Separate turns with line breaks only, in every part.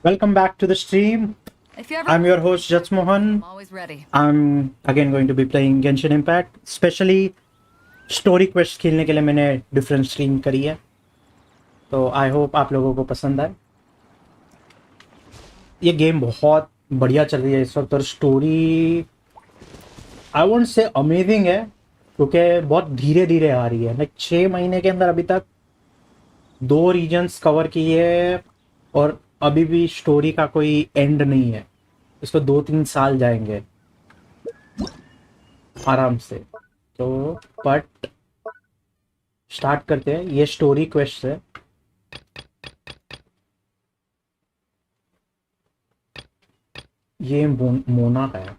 Welcome back to the stream. I'm your host Jasmohan.
I'm always ready.
I'm again going to be playing Genshin Impact. Especially story quest खेलने के लिए मैंने different stream करी है, तो I hope आप लोगों को पसंद आए। ये गेम बहुत बढ़िया चल रही है इस वक्त और story I won't say amazing है क्योंकि बहुत धीरे धीरे आ रही है। लाइक 6 महीने के अंदर अभी तक 2 रीजन्स कवर किए हैं और अभी भी स्टोरी का कोई एंड नहीं है। इसको 2-3 साल जाएंगे आराम से। तो बट स्टार्ट करते हैं। ये स्टोरी क्वेस्ट है। ये मोना का है।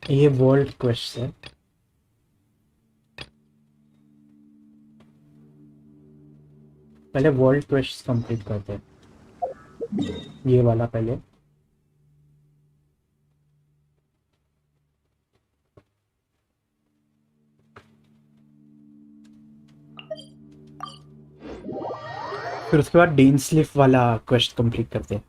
ये वर्ल्ड क्वेस्ट है। पहले वर्ल्ड क्वेस्ट कंप्लीट करते हैं। ये वाला पहले। फिर उसके बाद डेनस्लिफ वाला क्वेस्ट कंप्लीट करते हैं।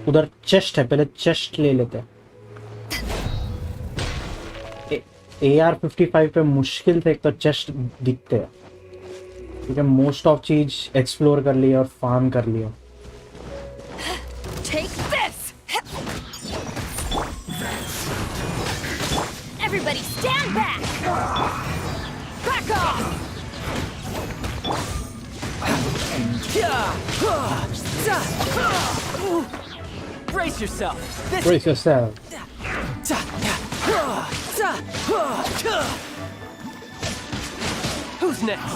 उधर चेस्ट है, पहले चेस्ट ले लेते हैं। AR-55 पे मुश्किल से एक तो चेस्ट दिखते हैं क्योंकि मोस्ट ऑफ चीज एक्सप्लोर कर लिया और फार्म कर लिया।
Take this! Everybody stand back! Back off!
Brace yourself.
Brace yourself.
Who's next?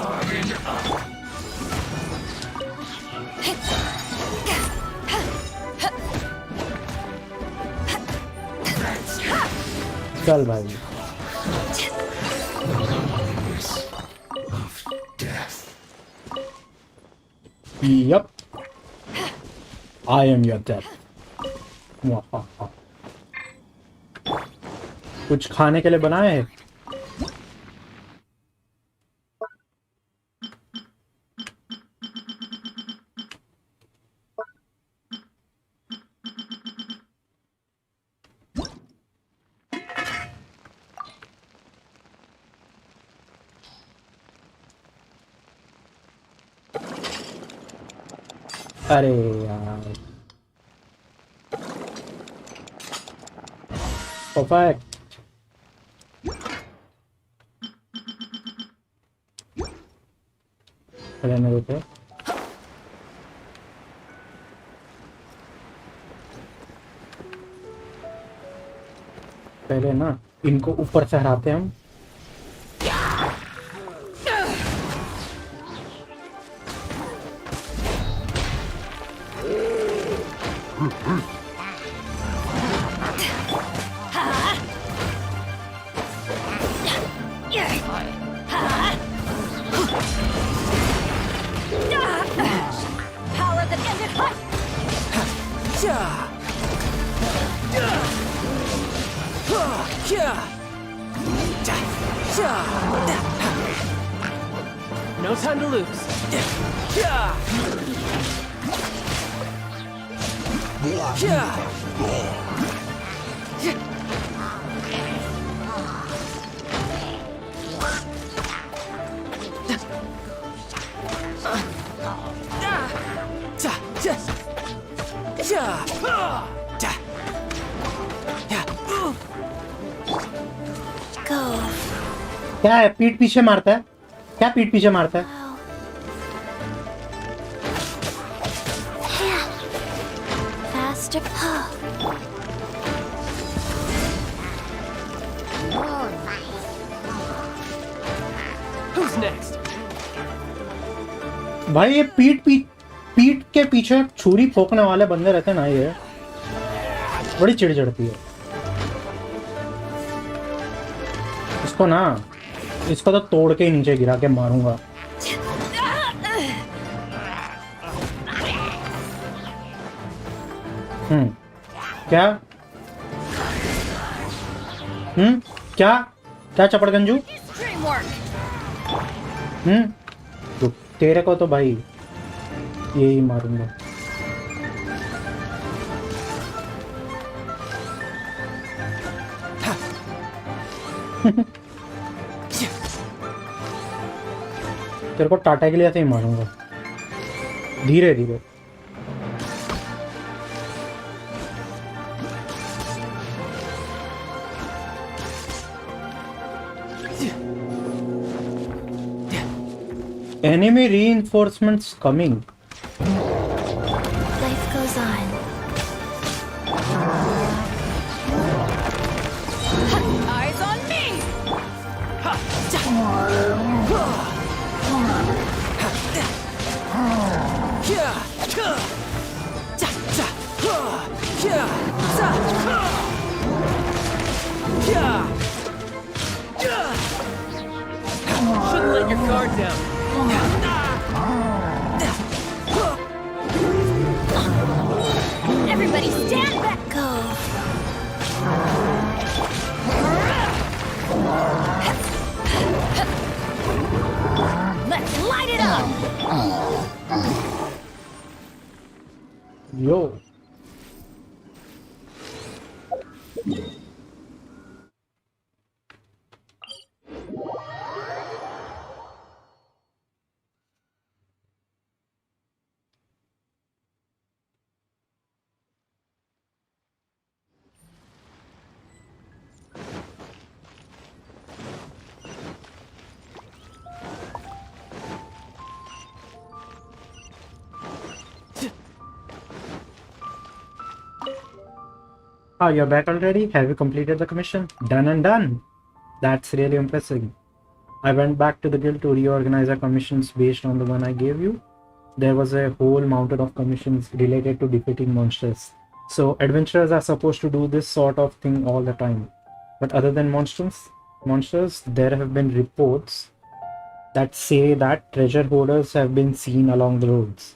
चल भाई। Yup. I am your death. कुछ खाने के लिए बनाए हैं? अरे यार परफेक्ट। रहने देते। पहले ना इनको ऊपर से हराते हैं हम।
No time to lose.
क्या है? पीठ पीछे मारता है? क्या पीठ पीछे मारता है?
Faster.
Who's next?
भाई ये पीठ के पीछे छुरी फोकने वाले बंदे रहते ना, ये बड़ी चिढ़ चढ़ती है इसको ना। इसको तो तोड़ के ही नीचे गिरा के मारूंगा। क्या क्या क्या चपड़गंजू।
Extreme work.
तो तेरे को तो भाई यही मारूंगा। तेरे को टाटा के लिए ऐसे ही मारूंगा धीरे धीरे। Enemy reinforcements coming.
Life goes on.
Eyes on me.
Shouldn't let your guard down.
Everybody stand back.
Go.
Let's light it up.
Yo. Ah, you're back already? Have you completed the commission? Done and done. That's really impressive. I went back to the guild to reorganize our commissions based on the one I gave you. There was a whole mountain of commissions related to defeating monsters. So adventurers are supposed to do this sort of thing all the time. But other than monsters, there have been reports that say that treasure hoarders have been seen along the roads.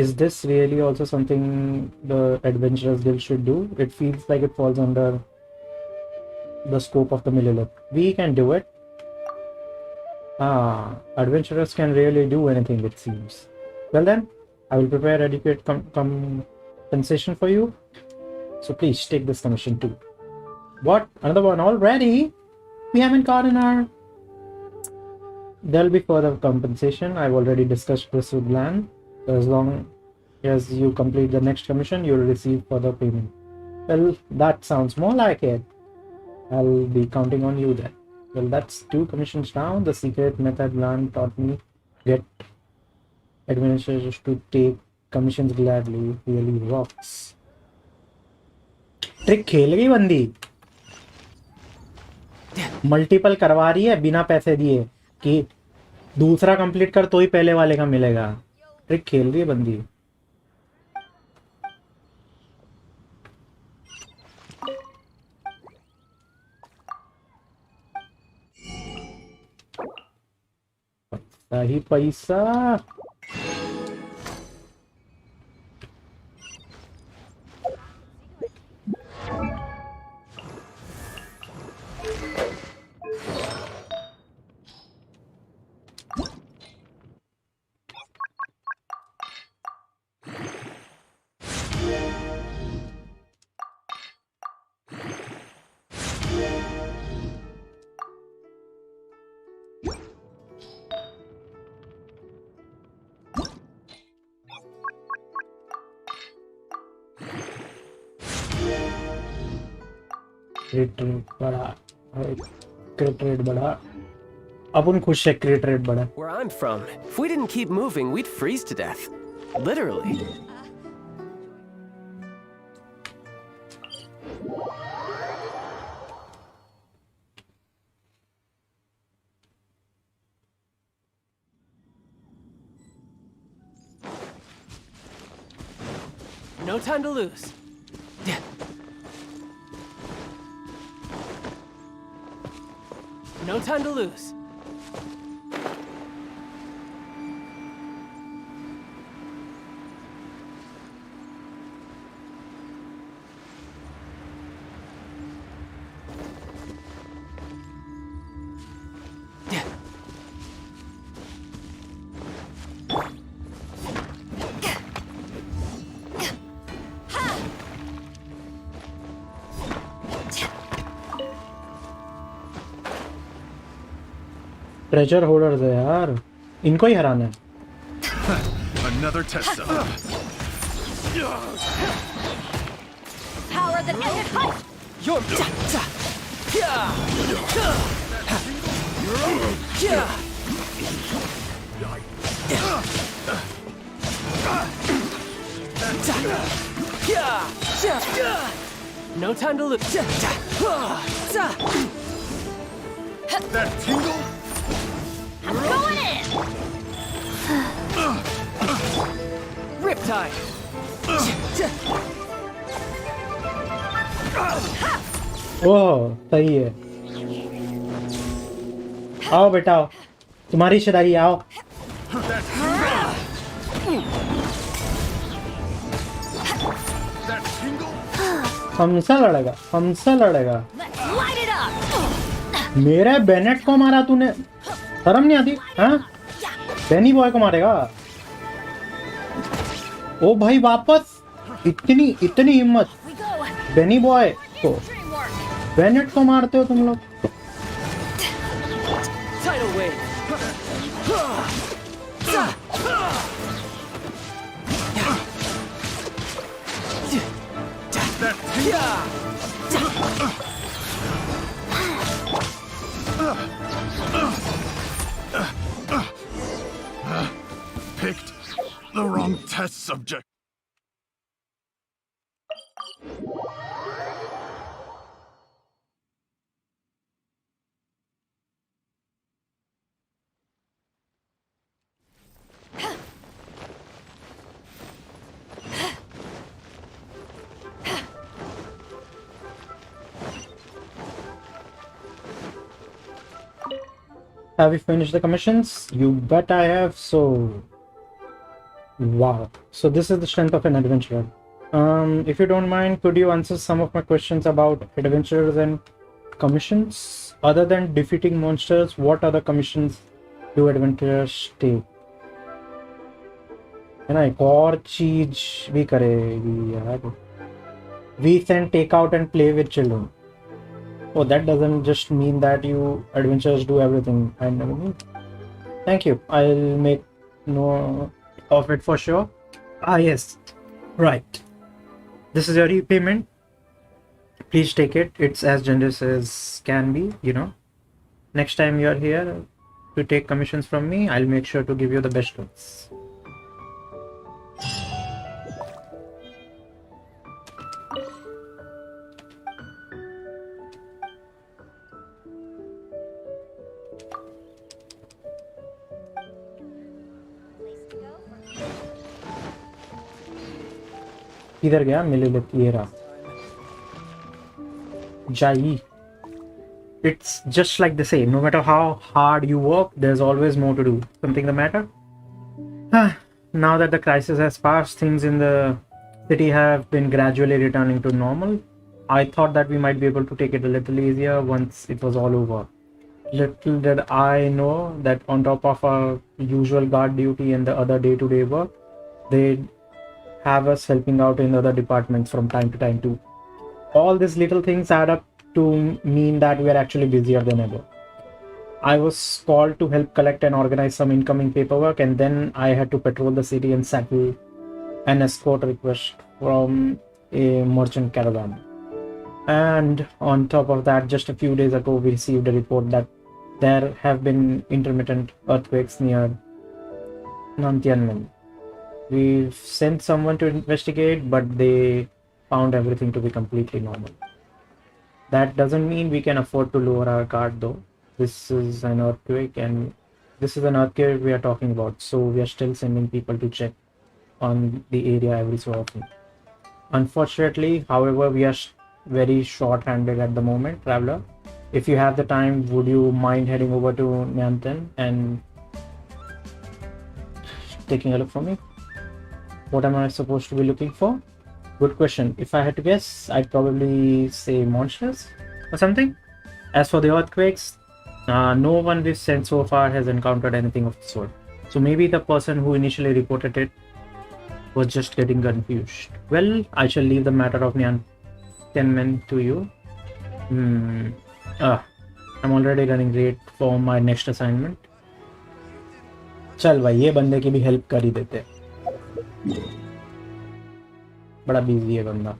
Is this really also something the Adventurers Guild should do? It feels like it falls under the scope of the Millilith. We can do it. Adventurers can really do anything, it seems. Well then, I will prepare adequate compensation for you. So please take this commission too. What? Another one already? We haven't gotten our... There'll be further compensation. I've already discussed this with Lan. As long as you complete the next commission, you'll receive further payment. Well, that sounds more like it. I'll be counting on you then. Well, that's 2 commissions down. The secret method Lan taught me. Get adventurers to take commissions gladly. Really rocks. Trick खेल गई बंदी, multiple करवा रही है बिना पैसे दिए कि दूसरा कंप्लीट कर तो ही पहले वाले का मिलेगा। ट्रिक खेल रही है बंदी। पैसा ही पैसा। क्रिएट रेट बढ़ा। अपन खुश है क्रिएट रेट बढ़ा।
Where I'm from, if we didn't keep moving, we'd freeze to death. Literally. No time to lose. No time to lose.
Treasure holders है यार, इनको ही हराना है.
Another test zone.
Power that ended hope.
Your No time to lose.
That tingle?
I'm going in.
Riptide.
ओह सही है. आओ बेटा आओ, तुम्हारी रिश्तेदारी आओ.
That tingle?
हमसे लड़ेगा, हमसे लड़ेगा.
Let's light it up.
मेरे बेनेट को मारा तूने, शर्म नहीं आती? हाँ, बेनी बॉय को मारेगा. ओ भाई वापस, इतनी हिम्मत.
We go.
बेनी बॉय को,
Dream work.
बेनेट को मारते हो तुम लोग.
Tidal wave.
Picked the wrong test subject.
Have you finished the commissions? You bet I have. So, wow. So this is the strength of an adventurer. If you don't mind, could you answer some of my questions about adventurers and commissions? Other than defeating monsters, what other commissions do adventurers take? है ना, एक और चीज भी करेगी यार. We send take out and play with children. Oh, that doesn't just mean that you adventurers do everything. I never knew. Thank you. I'll make note of it for sure. Ah, yes. Right. This is your repayment. Please take it. It's as generous as can be, you know. Next time you're here to take commissions from me, I'll make sure to give you the best ones. किधर गया मिले ये रहा. Jai. It's just like they say, no matter how hard you work, there's always more to do. Something the matter? Now that the crisis has passed, things in the city have been gradually returning to normal. I thought that we might be able to take it a little easier once it was all over. Little did I know that on top of our usual guard duty and the other day-to-day work, they'd have us helping out in other departments from time to time too. All these little things add up to mean that we are actually busier than ever. I was called to help collect and organize some incoming paperwork, and then I had to patrol the city and settle an escort request from a merchant caravan. And on top of that, just a few days ago, we received a report that there have been intermittent earthquakes near Nantes. We've sent someone to investigate, but they found everything to be completely normal. That doesn't mean we can afford to lower our guard though. This is an earthquake, and this is an earthquake we are talking about, so we are still sending people to check on the area every so often. Unfortunately, however, we are very short-handed at the moment, traveler. If you have the time, would you mind heading over to Nantes and taking a look for me? What am I supposed to be looking for? Good question. If I had to guess, I'd probably say monsters or something. As for the earthquakes, no one we've sent so far has encountered anything of the sort. So maybe the person who initially reported it was just getting confused. Well, I shall leave the matter of Nantes to you. I'm already running late for my next assignment. चल भाई ये बंदे की भी help कर ही देते, बड़ा busy है बंदा.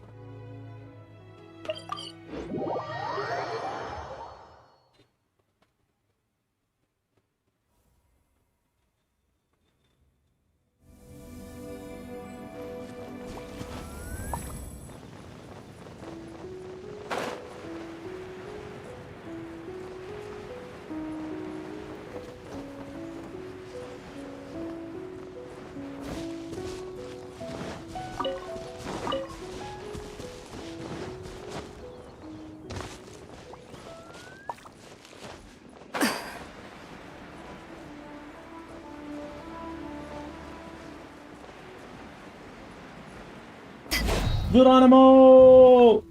Geronimo!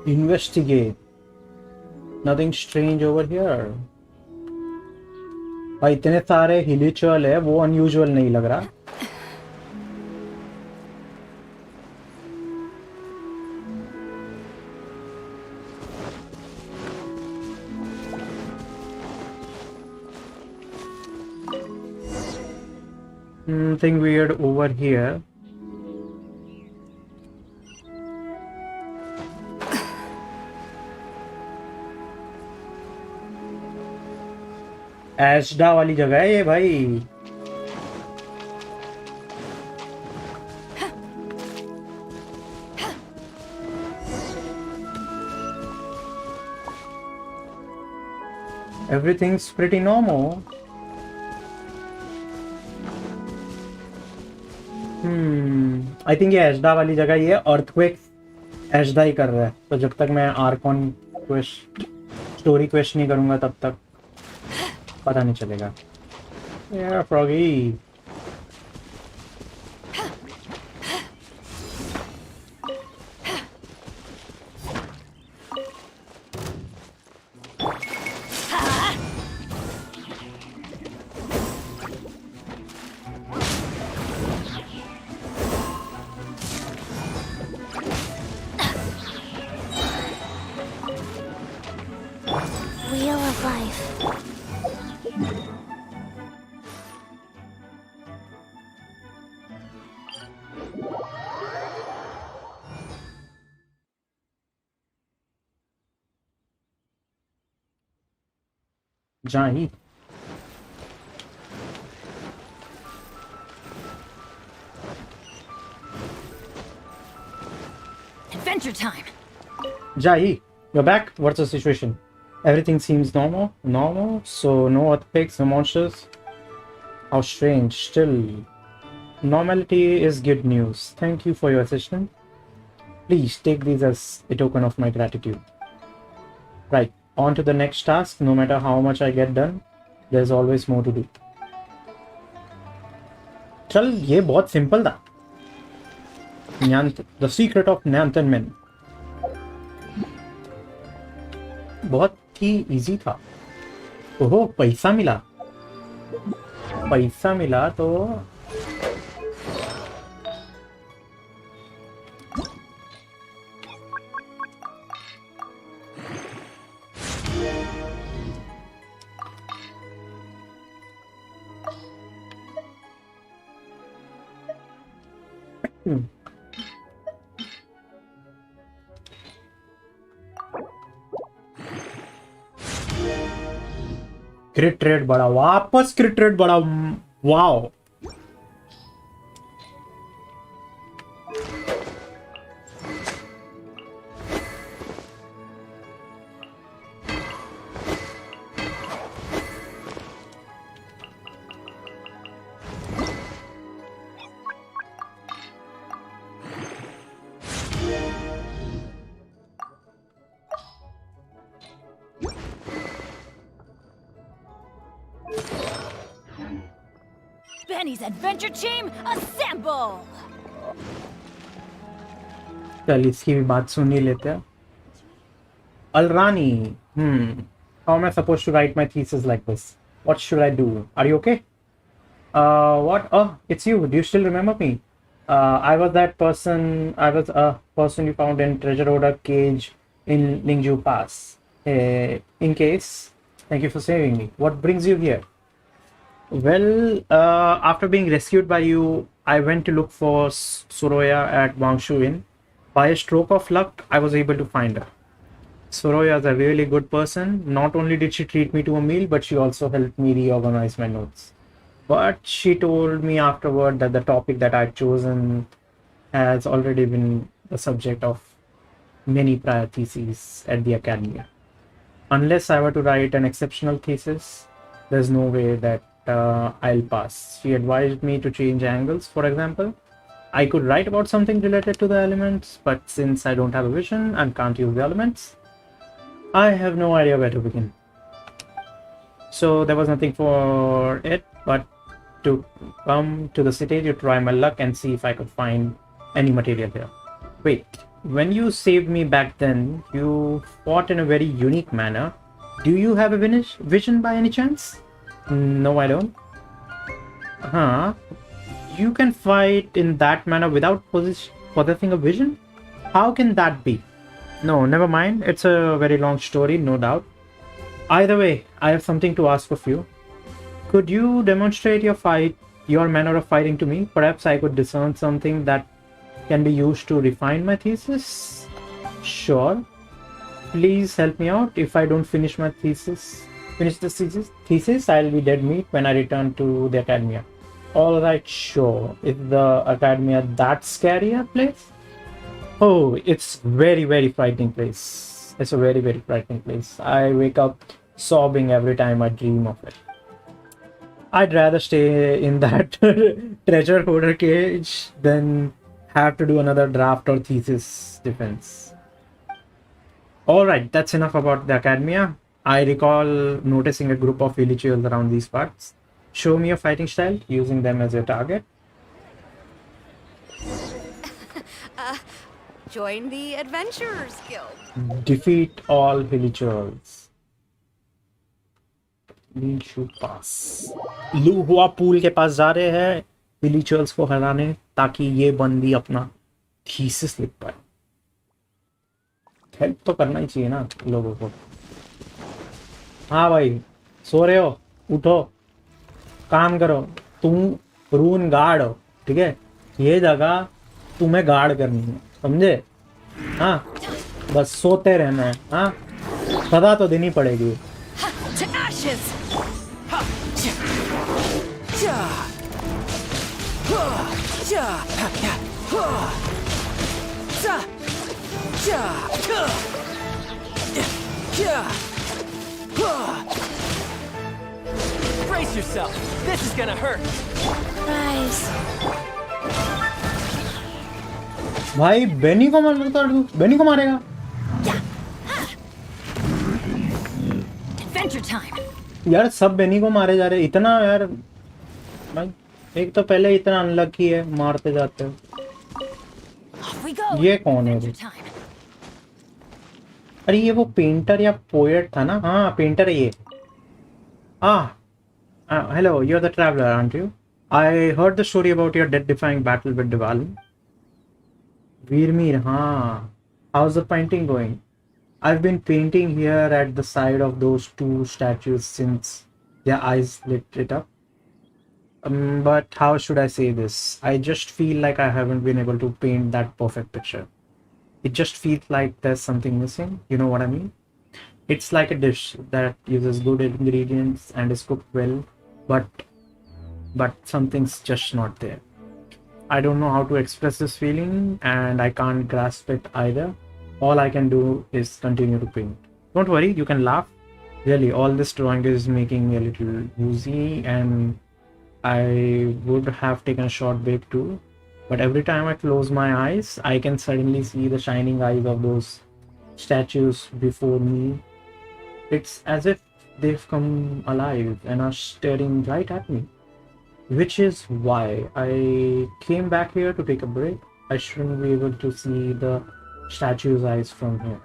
Investigate. Nothing strange over here. भाई इतने सारे हिलीचुअल है, वो अनयूजुअल नहीं लग रहा. Nothing weird over here. एशडा वाली जगह है ये भाई. Everything's pretty normal. I think ये एशडा वाली जगह, ये अर्थक्वेक एशडा ही कर रहा है. तो जब तक मैं आर्कॉन क्वेस्ट स्टोरी क्वेस्ट नहीं करूंगा तब तक पता नहीं चलेगा. Yeah, Froggy.
Wheel of life.
Jahi.
Adventure time.
Jahi, you're back. What's the situation? Everything seems normal. Normal? So no earthquakes, no monsters? How strange. Still, normality is good news. Thank you for your assistance. Please take these as a token of my gratitude. Right, on to the next task. No matter how much I get done, there's always more to do. चल ये बहुत simple था. The Secret of Nantes बहुत ही easy था. ओहो पैसा मिला. पैसा मिला तो क्रिट रेट बढ़ा. वापस क्रिट रेट बढ़ा. Wow.
Benny's adventure team, assemble!
चल इसकी भी बात सुन ही लेते हैं. Alrani, how am I supposed to write my thesis like this? What should I do? Are you okay? What? Oh, it's you. Do you still remember me? I was that person. I was a person you found in treasure order cage in Ningju Pass. In case, thank you for saving me. What brings you here? Well, after being rescued by you, I went to look for Soroya at Wangshu Inn. By a stroke of luck, I was able to find her. Soroya is a really good person. Not only did she treat me to a meal, but she also helped me reorganize my notes. But she told me afterward that the topic that I'd chosen has already been the subject of many prior theses at the academy. Unless I were to write an exceptional thesis, there's no way that I'll pass. She advised me to change angles, for example. I could write about something related to the elements, but since I don't have a vision and can't use the elements, I have no idea where to begin. So there was nothing for it but to come to the city to try my luck and see if I could find any material here. Wait, when you saved me back then, you fought in a very unique manner. Do you have a vision by any chance? No, I don't. Huh? You can fight in that manner without possessing a vision? How can that be? No, never mind. It's a very long story, no doubt. Either way, I have something to ask of you. Could you demonstrate your manner of fighting to me? Perhaps I could discern something that can be used to refine my thesis? Sure. Please help me out. If I don't finish my thesis, I'll be dead meat when I return to the academia. Alright, sure. Is the academia that scary a place? Oh, it's very, very frightening place. It's a very, very frightening place. I wake up sobbing every time I dream of it. I'd rather stay in that treasure hoarder cage than have to do another draft or thesis defense. Alright, that's enough about the academia. I recall noticing a group of villagers around these parts. Show me your fighting style, using them as your target.
Join the Adventurers Guild.
Defeat all villagers. Linshu Pass. Luhua pool के पास जा रहे हैं villagers को हराने ताकि ये बंदी अपना थीसिस लिख पाए. हेल्प तो करना ही चाहिए ना लोगों को. हाँ भाई, सो रहे हो? उठो, काम करो. तुम रून गार्ड हो, ठीक है? ये जगह तुम्हें गार्ड करनी है, समझे? हाँ, बस सोते रहना है. हाँ, सदा तो देनी पड़ेगी.
To ashes!
Brace yourself. This is gonna hurt.
Rise.
भाई बेनी को मारता है. बेनी को मारेगा.
Adventure time!
यार सब बेनी को मारे जा रहे. इतना यार भाई, एक तो पहले इतना अनलकी है, मारते जाते हो.
Off we go!
ये कौन है?
Adventure time!
अरे ये वो पेंटर या पोएट था ना. हाँ, पेंटर है ये. Hello, you're the traveler, aren't you? I heard the story about your death-defying battle with Deval. Veermeer, हाँ. How's the painting going? I've been painting here at the side of those two statues since their eyes lit it up. But how should I say this? I just feel like I haven't been able to paint that perfect picture. It just feels like there's something missing. You know what I mean? It's like a dish that uses good ingredients and is cooked well, but something's just not there. I don't know how to express this feeling, and I can't grasp it either. All I can do is continue to paint. Don't worry, you can laugh. Really, all this drawing is making me a little woozy, and I would have taken a short break too. But every time I close my eyes, I can suddenly see the shining eyes of those statues before me. It's as if they've come alive and are staring right at me. which is why I came back here to take a break. I shouldn't be able to see the statue's eyes from here.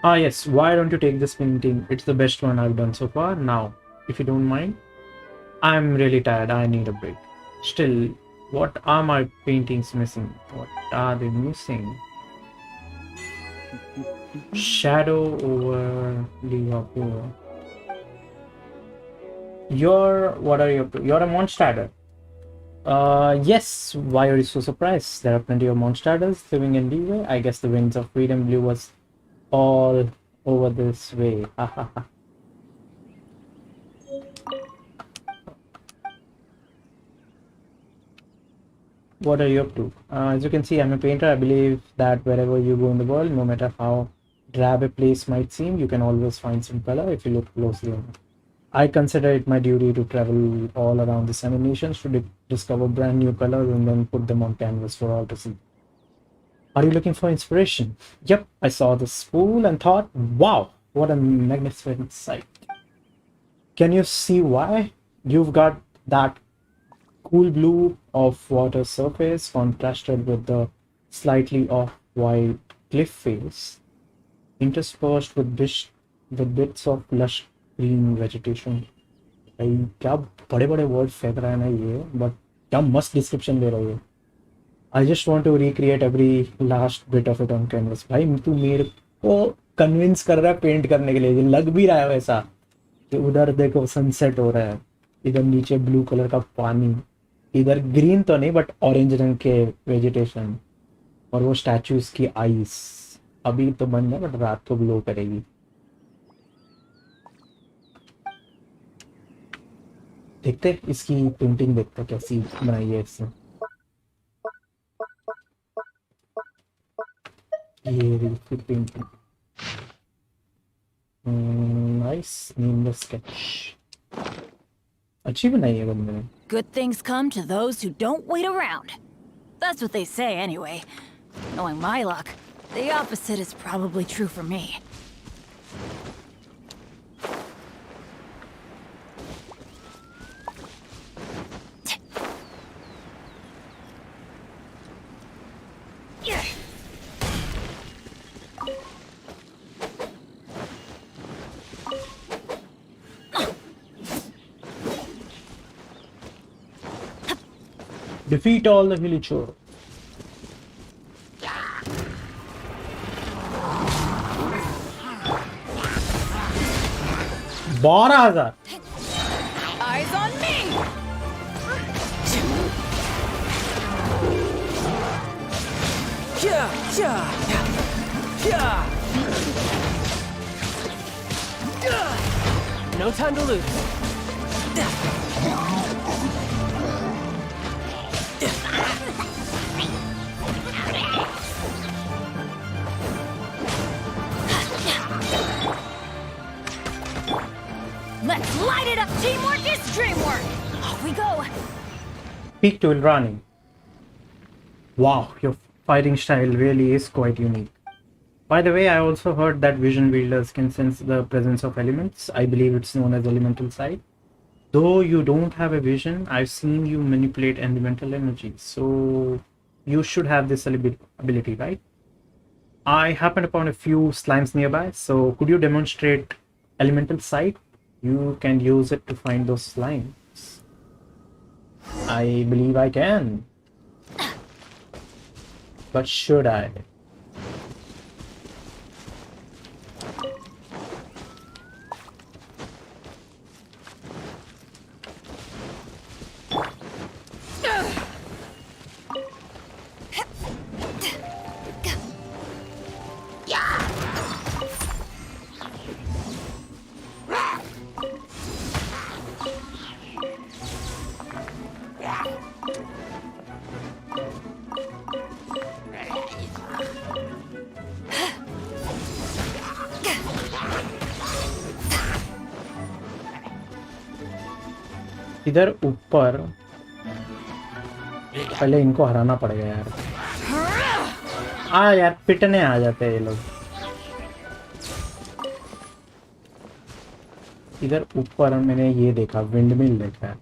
Ah yes, why don't you take this painting? It's the best one I've done so far. Now, if you don't mind, I'm really tired. I need a break. Still, what are my paintings missing? What are they missing? Shadow over Liverpool. What are you up to? You're a monster. Yes, why are you so surprised? There are plenty of monsters living in Leeway. I guess the winds of freedom blew us all over this way. Ha ha ha. What are you up to? As you can see, I'm a painter. I believe that wherever you go in the world, no matter how drab a place might seem, you can always find some color if you look closely enough. I consider it my duty to travel all around the 7 nations to discover brand new colors and then put them on canvas for all to see. Are you looking for inspiration? Yep, I saw this spool and thought, wow, what a magnificent sight. Can you see why? You've got that cool blue of water surface contrasted with the slightly off-white cliff face, interspersed with bits of lush green vegetation. भाई क्या बड़े बड़े word फेंक रहा है ना ये, but क्या मस्त डिस्क्रिप्शन दे रहा है. I just want to recreate every last bit of it on canvas. भाई तू मेरे को कन्विंस कर रहा है पेंट करने के लिए. लग भी रहा है वैसा कि उधर देखो सनसेट हो रहा है, इधर नीचे ब्लू कलर का पानी, इधर ग्रीन तो नहीं बट ऑरेंज रंग के वेजिटेशन, और वो स्टैचूज की आईज. अभी तो बंद है बट रात को ग्लो करेगी. देखते इसकी पेंटिंग, देखते कैसी बनाई है इसने. ये पेंटिंग नाइस नीमलेस स्केच अच्छी बनाई है बंदे ने.
Good things come to those who don't wait around. That's what they say anyway. Knowing my luck, the opposite is probably true for me.
Defeat all the villagers. 12,000.
Eyes on me!
No time to lose.
Let's light it up! Teamwork is dreamwork! Off we go!
Peak to running. Wow, your fighting style really is quite unique. By the way, I also heard that vision wielders can sense the presence of elements. I believe it's known as elemental sight. Though you don't have a vision, I've seen you manipulate elemental energy, so you should have this ability, right? I happened upon a few slimes nearby, so could you demonstrate elemental sight? You can use it to find those slimes. I believe I can. But should I? इधर ऊपर पहले इनको हराना पड़ेगा यार. यार पिटने आ जाते हैं ये लोग. इधर ऊपर मैंने ये देखा, विंडमिल देखा है.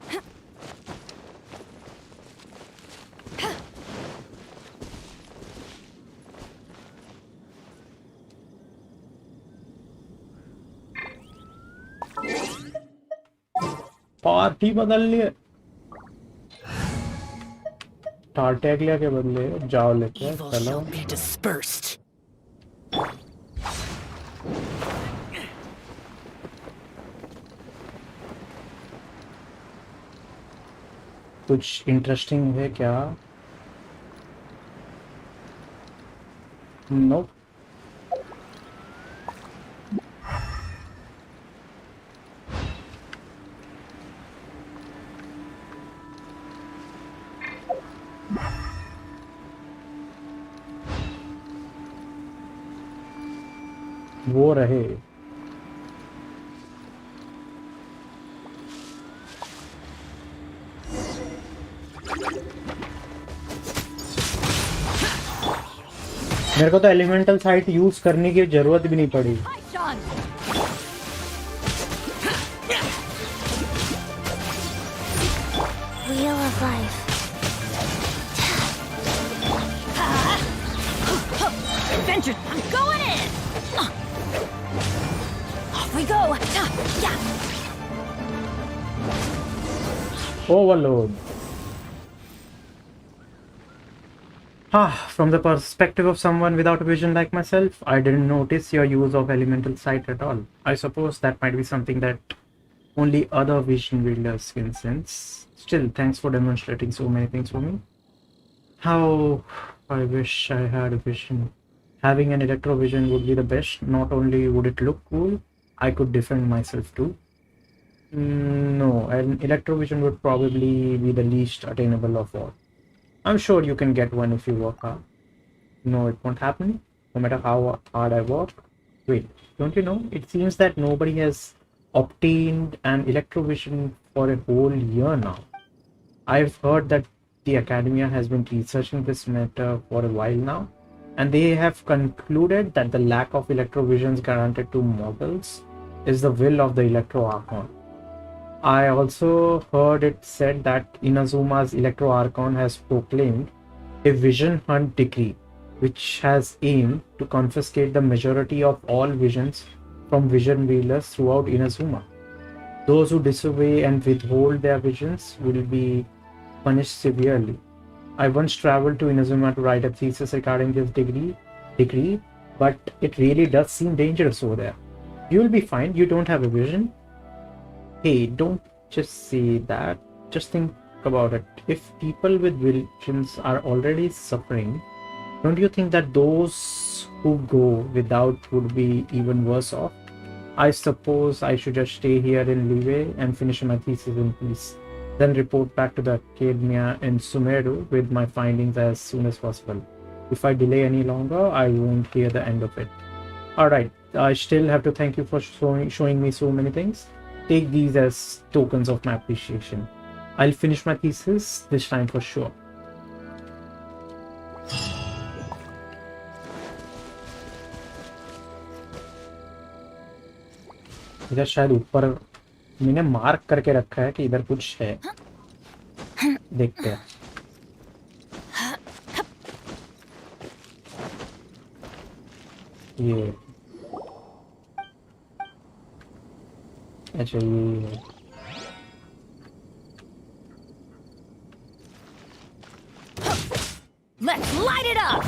पार्टी बदल लिए। टार्टेगलिया के बदले जाओ लेते हैं,
Evil
चलो।
shall be dispersed.
कुछ इंटरेस्टिंग है क्या? नो। वो रहे। मेरे को तो एलिमेंटल साइट यूज करने की जरूरत भी नहीं पड़ी।
Hi, Sean.
Wheel of life.
Adventure. I'm going in. Off we go. Yeah.
Overload. From the perspective of someone without a vision like myself, I didn't notice your use of elemental sight at all. I suppose that might be something that only other vision wielders can sense. Still, thanks for demonstrating so many things for me. How I wish I had a vision. Having an electrovision would be the best. Not only would it look cool, I could defend myself too. No, an electrovision would probably be the least attainable of all. I'm sure you can get one if you work hard. No, it won't happen, no matter how hard I work. Wait, don't you know? It seems that nobody has obtained an electrovision for a whole year now. I've heard that the academia has been researching this matter for a while now, and they have concluded that the lack of electrovisions granted to mortals is the will of the Electro Archon. I also heard it said that Inazuma's Electro Archon has proclaimed a vision hunt decree, which has aimed to confiscate the majority of all visions from vision wielders throughout Inazuma. Those who disobey and withhold their visions will be punished severely. I once traveled to Inazuma to write a thesis regarding this decree, but it really does seem dangerous over there. You'll be fine, you don't have a vision. Hey, don't just say that. Just think about it. If people with visions are already suffering, don't you think that those who go without would be even worse off? I suppose I should just stay here in Liyue and finish my thesis in peace, then report back to the academia in Sumeru with my findings as soon as possible. If I delay any longer, I won't hear the end of it. Alright, I still have to thank you for showing me so many things. Take these as tokens of my appreciation. I'll finish my thesis this time for sure. इधर शायद ऊपर मैंने mark करके रखा है कि इधर कुछ है, देखते हैं। ये अच्छा ये
Let's light it up.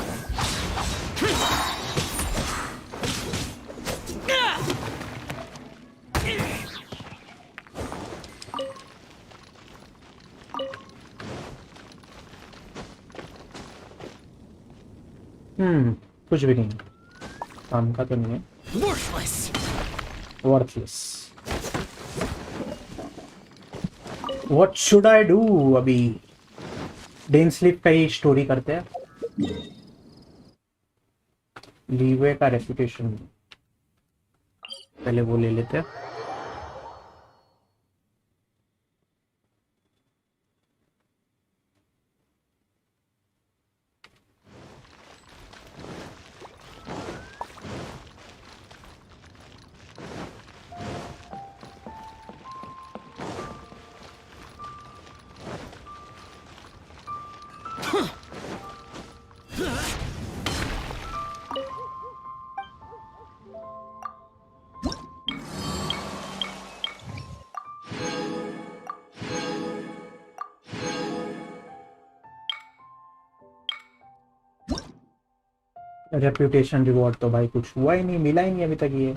कुछ भी नहीं, काम का तो नहीं है।
Worthless.
Worthless. What should I do अभी? डेन स्लिप का ही स्टोरी करते हैं। लीवे का रेपुटेशन पहले वो ले लेते हैं। रेप्यूटेशन रिवॉर्ड तो भाई कुछ हुआ ही नहीं, मिला ही नहीं अभी तक ये।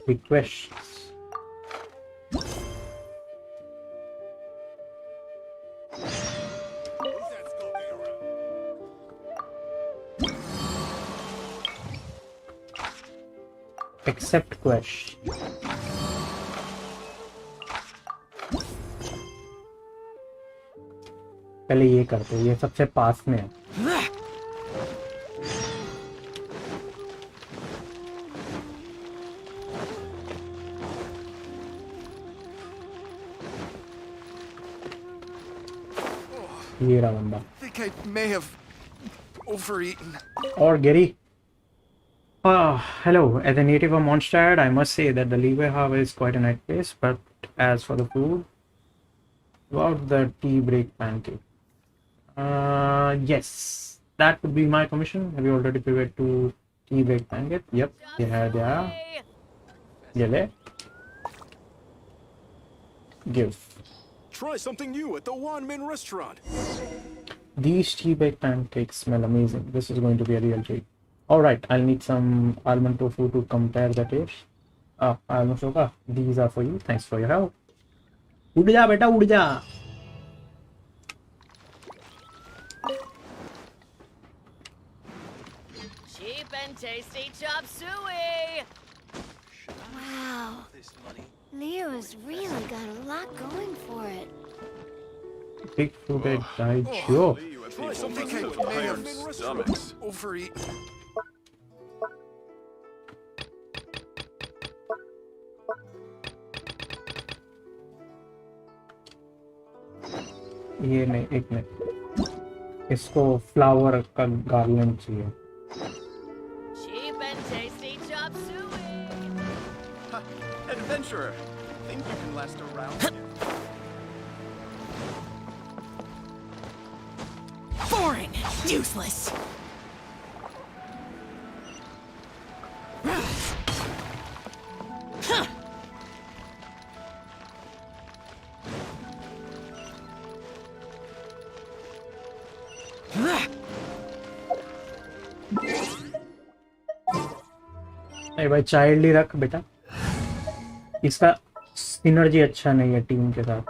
Requests. Accept quest. पहले ये करते हैं, ये सबसे पास में है। ये रहा बंदा।
I think I may have overeaten.
Or Gary. Hello. As a native of Mondstadt, I must say that the Leeway Harbor is quite a nice place. But as for the food, about the tea break pancake. Yes, that would be my commission. Have you already prepared to tea break pancake? Yep. Yeah. Yele. Give.
Try something new at the Wan Min restaurant.
These tea baked pancakes smell amazing. This is going to be a real treat. Alright, I'll need some almond tofu to compare the taste. Almond tofu. These are for you. Thanks for your help. उड़ जा बेटा उड़ जा.
Cheap and tasty chop suey.
Wow. Leo has really got a lot going for it.
Big food egg died. Sure.
Try something new. May have stomachs. Overeaten.
ये नहीं, एक minute, इसको flower का गार्लैंड चाहिए।
Cheap and tasty chop suey.
Adventurer. Think you can last around?
Boring. Useless.
नहीं भाई, child ही रख बेटा, इसका सिनर्जी अच्छा नहीं है टीम के साथ।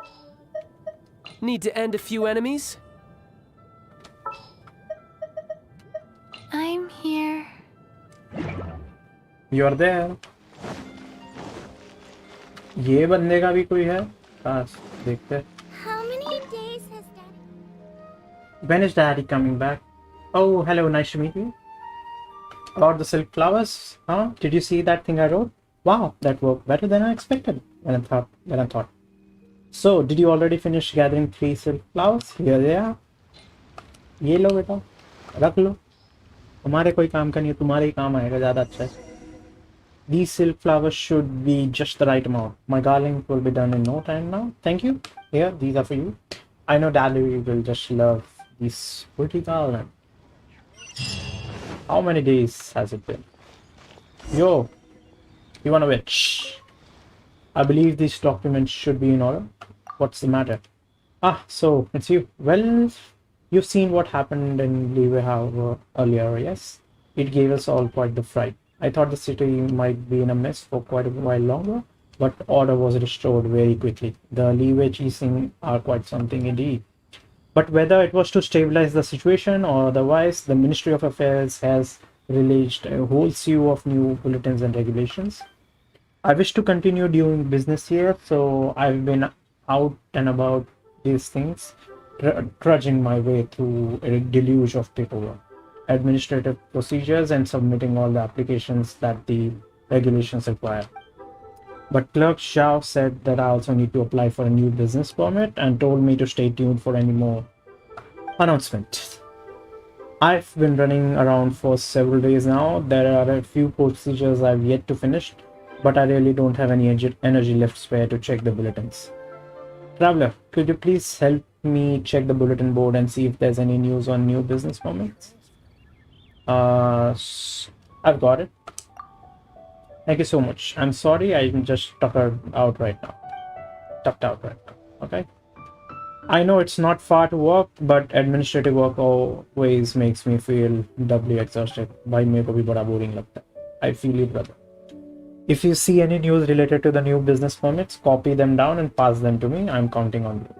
Need to end a few enemies?
I'm here.
You are there. ये बंदे का भी कोई है पास, देखते हैं।
How many days has Daddy?
When is Daddy coming back? Oh, hello, nice to meet you. About the silk flowers, huh? Did you see that thing I wrote? Wow, that worked better than I expected. When I thought. So, did you already finish gathering 3 silk flowers? Here they are. ये लो बेटा, रख लो। हमारे कोई काम का नहीं है, तुम्हारे ही काम आएगा, ज़्यादा अच्छा है। These silk flowers should be just the right amount. My garland will be done in no time now. Thank you. Here, these are for you. I know Daddy will just love this pretty garland. How many days has it been? Yo, you want a witch? I believe these documents should be in order. What's the matter? Ah, so it's you. Well, you've seen what happened in Leeway Harbor earlier, yes? It gave us all quite the fright. I thought the city might be in a mess for quite a while longer, but order was restored very quickly. The Leeway chasing are quite something indeed. But whether it was to stabilize the situation or otherwise, the Ministry of Affairs has released a whole slew of new bulletins and regulations. I wish to continue doing business here, so I've been out and about these things, trudging my way through a deluge of paperwork, administrative procedures, and submitting all the applications that the regulations require. But Clerk Zhao said that I also need to apply for a new business permit and told me to stay tuned for any more announcements. I've been running around for several days now. There are a few procedures I've yet to finish, but I really don't have any energy left spare to check the bulletins. Traveler, could you please help me check the bulletin board and see if there's any news on new business permits? I've got it. Thank you so much. I'm sorry, I'm just tucked out right now. Okay. I know it's not far to walk, but administrative work always makes me feel doubly exhausted. भाई मेरे को भी बड़ा boring लगता है. I feel you, brother. If you see any news related to the new business permits, copy them down and pass them to me. I'm counting on you.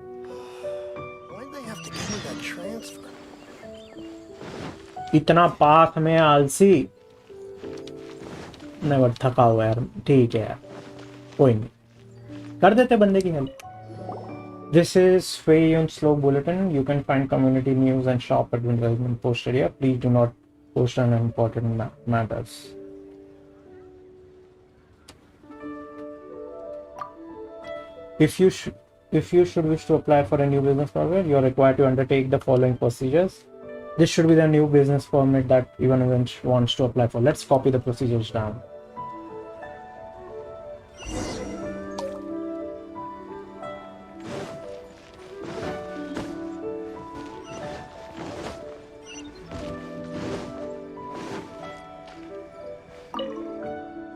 Why'd they have to give me that transfer?
इतना पास में आलसी. Never थका हुआ यार. ठीक है यार. कोई नहीं. कर देते बंदे की help. This is Fei and Slow Bulletin. You can find community news and shop advertisement posted here. Please do not post unimportant matters. If you should wish to apply for a new business permit, you are required to undertake the following procedures. This should be the new business permit that Ivanovich wants to apply for. Let's copy the procedures down.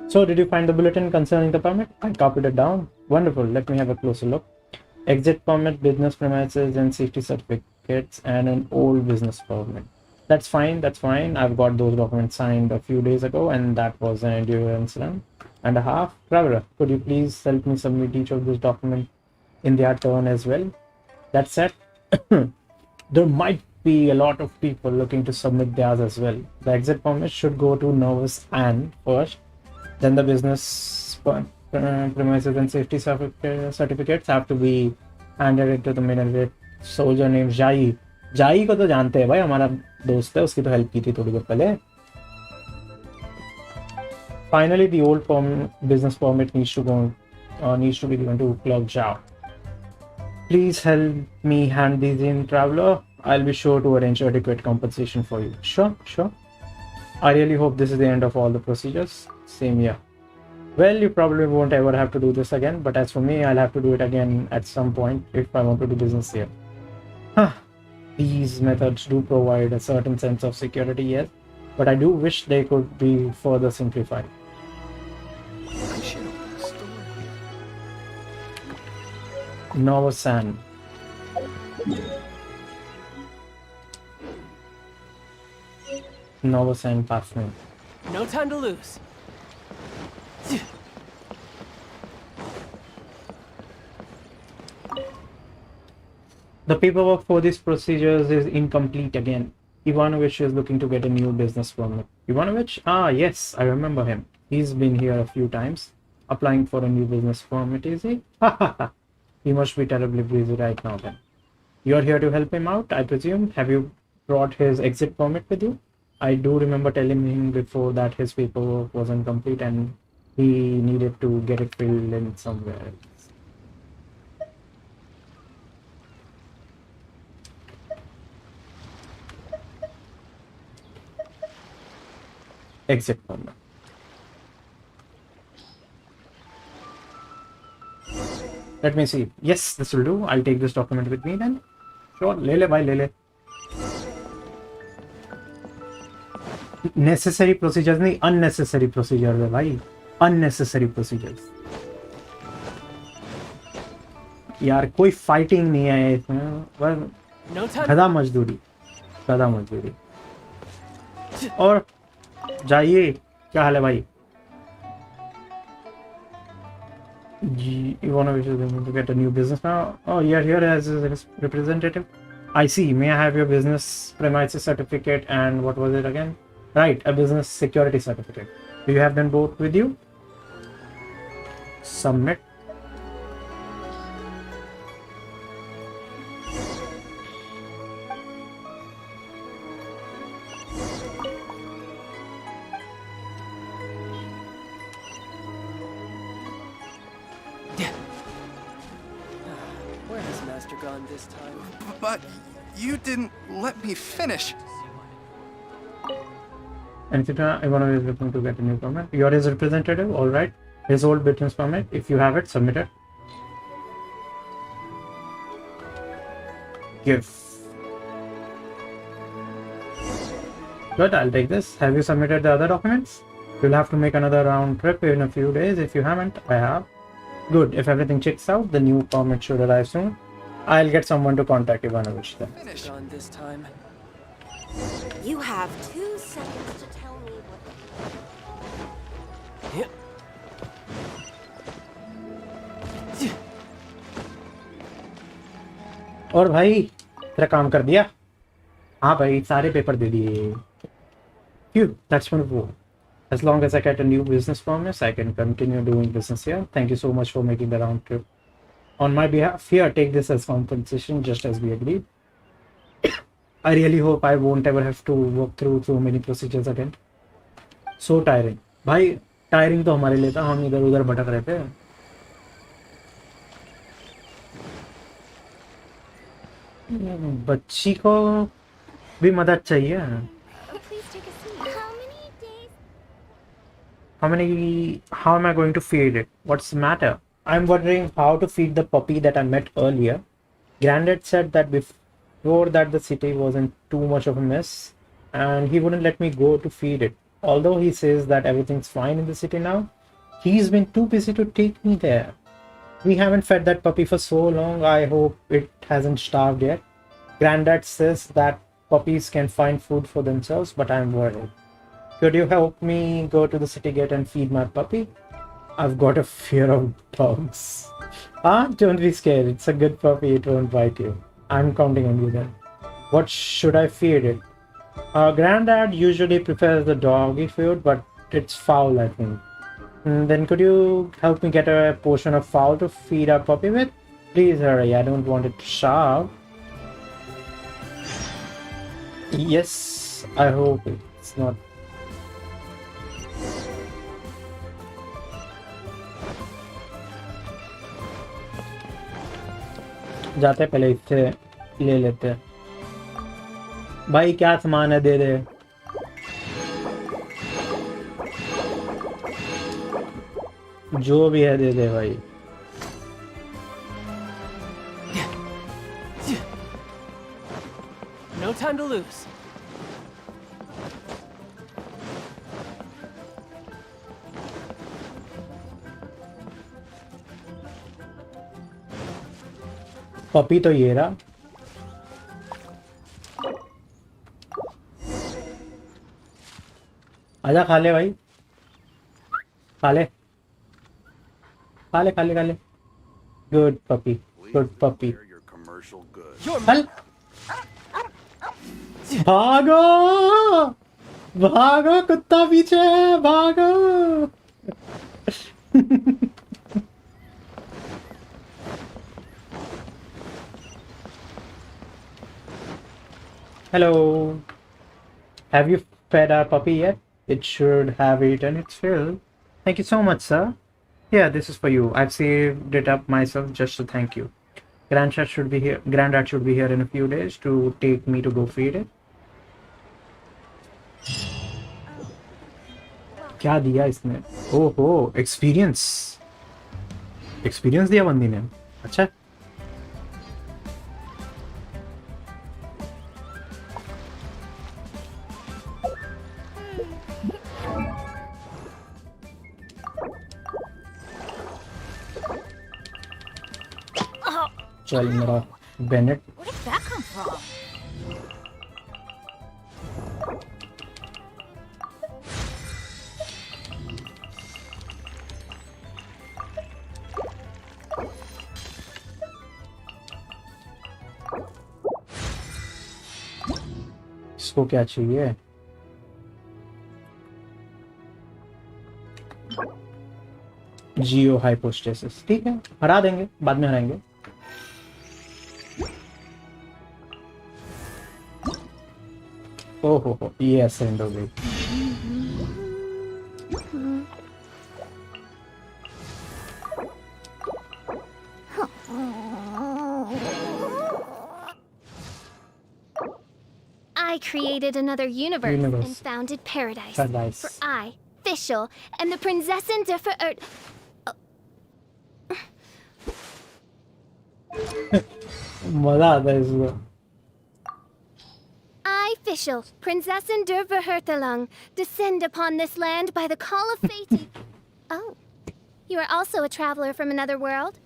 So, did you find the bulletin concerning the permit? I copied it down. Wonderful. Let me have a closer look. Exit permit, business premises, and safety certificates, and an old business permit. That's fine. That's fine. I've got those documents signed a few days ago, and that was an endurance run and a half. Traveler, could you please help me submit each of these documents in their turn as well? That said, there might be a lot of people looking to submit theirs as well. The exit permit should go to Nervous Anne first. Then the business premises and safety certificates have to be handed into the middleweight soldier named Jai. Jai को तो जानते हैं भाई, हमारा दोस्त है, उसकी तो हेल्प की थी थोड़ी देर पहले. Finally, the old business permit needs to be given to Clerk Zhao. Please help me hand these in, traveler. I'll be sure to arrange adequate compensation for you. Sure. I really hope this is the end of all the procedures. Same here. Well, you probably won't ever have to do this again, but as for me, I'll have to do it again at some point if I want to do business here. These methods do provide a certain sense of security, yes, but I do wish they could be further simplified.
I should open a store here.
Novosan. Novosan Parfum.
No time to lose.
The paperwork for these procedures is incomplete again. Ivanovich is looking to get a new business permit. Ivanovich? Ah, yes, I remember him. He's been here a few times, applying for a new business permit, is he? He must be terribly busy right now then. You're here to help him out, I presume? Have you brought his exit permit with you? I do remember telling him before that his paperwork wasn't complete and he needed to get it filled in somewhere else. Exit permit. Let me see. Yes, this will do. I'll take this document with me then. Sure. Le bhai, le. Necessary procedures नहीं, unnecessary procedures है भाई. Unnecessary procedures. यार कोई fighting नहीं है इसमें. बस गधा मजदूरी. और जाइए. क्या हाल है भाई? Ivanovich is going to get a new business now. Oh, you're here as a representative. I see. May I have your business premises certificate and what was it again? Right, a business security certificate. Do you have them both with you? Submit.
Where has Master gone this time?
But you didn't let me finish.
And Ivanovich is looking to get a new permit. You're his representative, all right. His old business permit, if you have it, submit it. Give. Good, I'll take this. Have you submitted the other documents? You'll have to make another round trip in a few days. If you haven't, I have. Good. If everything checks out, the new permit should arrive soon. I'll get someone to contact Ivanovich then.
Finish on this time.
You have 2 seconds to tell me what.
Yep.
और भाई तेरा काम कर दिया? हाँ भाई सारे paper दे दिए. Phew, that's wonderful. As long as I get a new business permit, I can continue doing business here. Thank you so much for making the round trip on my behalf. Here, take this as compensation, just as we agreed. I really hope I won't ever have to work through so many procedures again. So tiring. भाई tiring तो हमारे लिए था, हम इधर उधर भटक रहे थे. बच्ची को भी मदद चाहिए.
Oh, please take a seat. How many days?
How am I going to feed it? What's the matter? I'm wondering how to feed the puppy that I met earlier. Granddad said that before that the city wasn't too much of a mess and he wouldn't let me go to feed it. Although he says that everything's fine in the city now, he's been too busy to take me there. We haven't fed that puppy for so long. I hope it hasn't starved yet. Granddad says that puppies can find food for themselves, but I'm worried. Could you help me go to the city gate and feed my puppy? I've got a fear of dogs. Don't be scared. It's a good puppy. It won't bite you. I'm counting on you then. What should I feed it? Granddad usually prefers the doggy food, but it's fowl, I think. Then could you help me get a portion of fowl to feed our puppy with? Please hurry. I don't want it to starve. Yes, I hope it's not. जाते पहले इससे ले लेते हैं. भाई क्या सामान है दे दे. जो भी है दे दे भाई.
No time to lose.
Puppy तो ये रहा. आजा खा ले भाई. खा ले खा ले खा ले खा ले. Good puppy good puppy.
Your commercial goods.
चल भागो भागो कुत्ता पीछे है भागो. Hello. Have you fed our puppy yet? It should have eaten its fill. Thank you so much, sir. Yeah, this is for you. I've saved it up myself just to thank you. Granddad should be here. Granddad should be here in a few days to take me to go feed it. क्या दिया इसने? ओहो, experience. Experience दिया बंदी ने. अच्छा. चल मेरा Bennett.
Where did that come from?
इसको क्या चाहिए? जियो हाइपोस्टेसिस. ठीक है, हरा देंगे, बाद में हराएंगे. ओहो हो, ये असेंड हो गई.
I created another universe,
Universe.
and founded paradise.
Paradise.
For I, Fischl, and the Prinzessin de
मजा आता है इसको.
I, official, Prinzessin der Verhurtelung, descend upon this land by the call of fate. Oh, you are also a traveler from another world?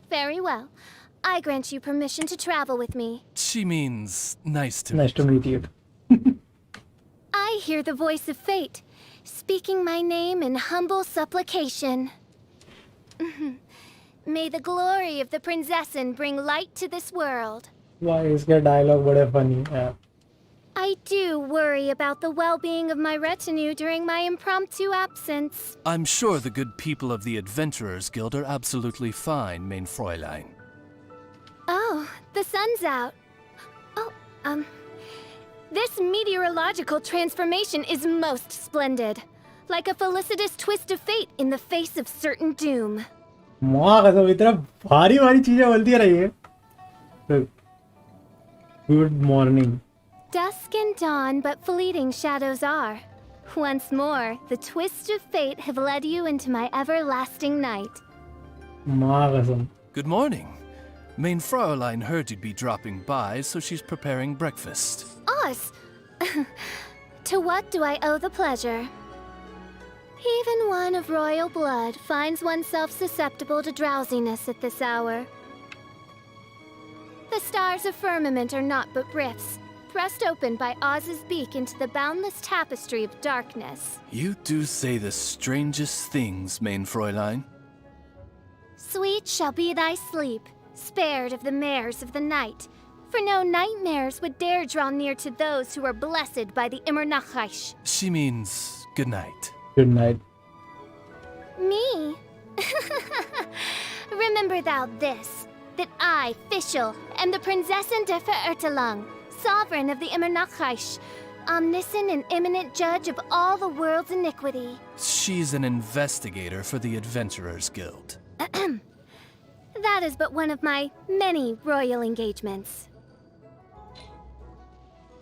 Very well. I grant you permission to travel with me.
She means nice to
Nice to meet you.
I hear the voice of fate, speaking my name in humble supplication. May the glory of the Prinzessin bring light to this world.
Why इसके dialogue बड़े funny है.
I do worry about the well-being of my retinue during my impromptu absence.
I'm sure the good people of the Adventurers Guild are absolutely fine, mein Fräulein.
Oh, the sun's out. Oh, this meteorological transformation is most splendid. Like a felicitous twist of fate in the face of certain doom.
माँ कसम इतना भारी भारी चीजें बोलती रही है. Good morning.
Dusk and dawn, but fleeting shadows are. Once more, the twists of fate have led you into my everlasting night.
माँ कसम.
Good morning. Mein Fräulein heard you'd be dropping by, so she's preparing breakfast.
Us! To what do I owe the pleasure? Even one of royal blood finds oneself susceptible to drowsiness at this hour. The stars of firmament are naught but rifts, thrust open by Oz's beak into the boundless tapestry of darkness.
You do say the strangest things, mein Fräulein.
Sweet shall be thy sleep, spared of the mares of the night, for no nightmares would dare draw near to those who are blessed by the Immernachash.
She means good night.
Good night.
Me? Remember thou this, that I, Fischl, am the Prinzessin der Verurtelung, sovereign of the Immernachash, omniscient and imminent judge of all the world's iniquity.
She's an investigator for the Adventurers Guild.
That is but one of my many royal engagements.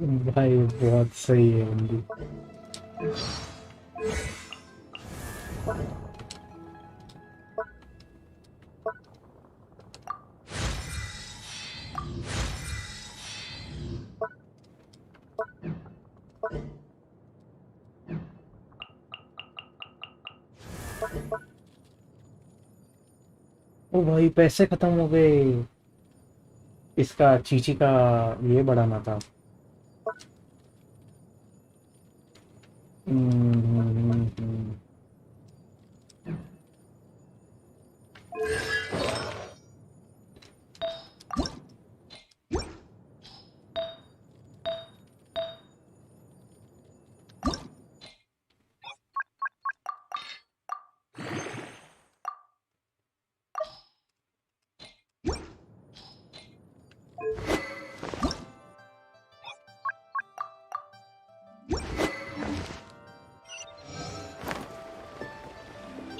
भाई बहुत सही है हिंदी. ओ भाई पैसे खत्म हो गए. इसका चीची का ये बढ़ाना था.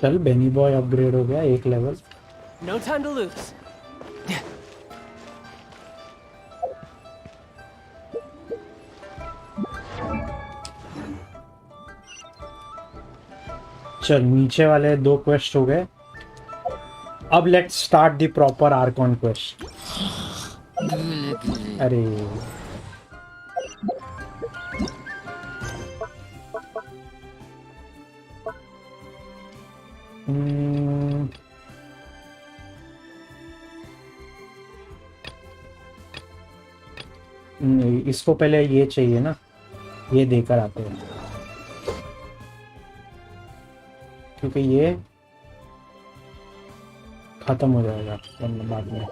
चल बेनी बॉय अपग्रेड हो गया एक level.
No time to lose.
चल नीचे वाले 2 क्वेस्ट हो गए. अब let's start the proper archon quest. अरे इसको पहले ये चाहिए ना, ये देकर आते हैं क्योंकि ये खत्म हो जाएगा बाद में.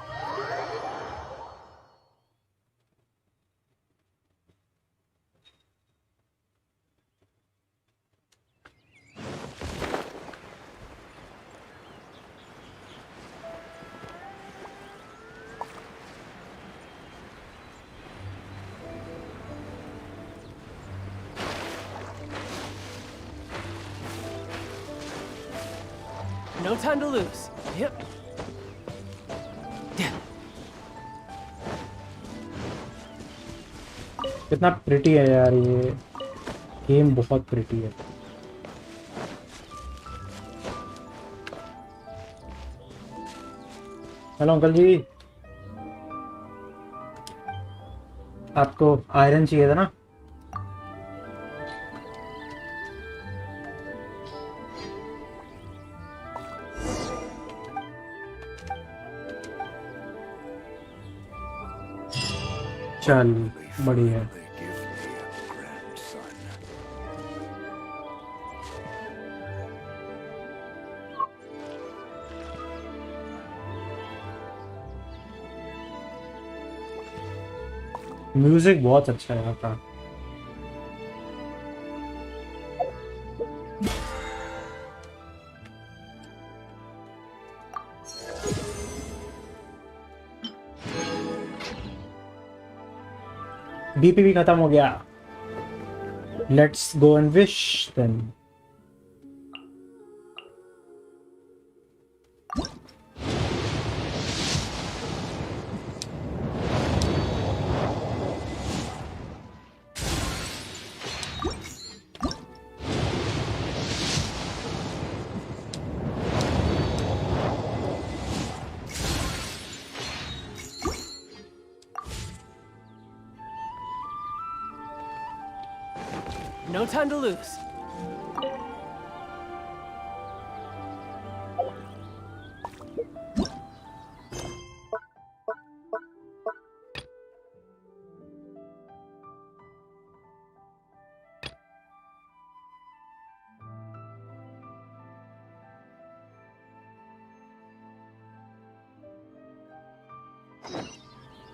No time to lose. Yep.
कितना प्रिटी है यार ये गेम, बहुत प्रिटी है. हेलो अंकल जी, आपको आयरन चाहिए था ना? चल बढ़िया। म्यूजिक बहुत अच्छा है यहाँ का। बीपी भी खत्म हो गया। Let's go and wish then.
No time to lose.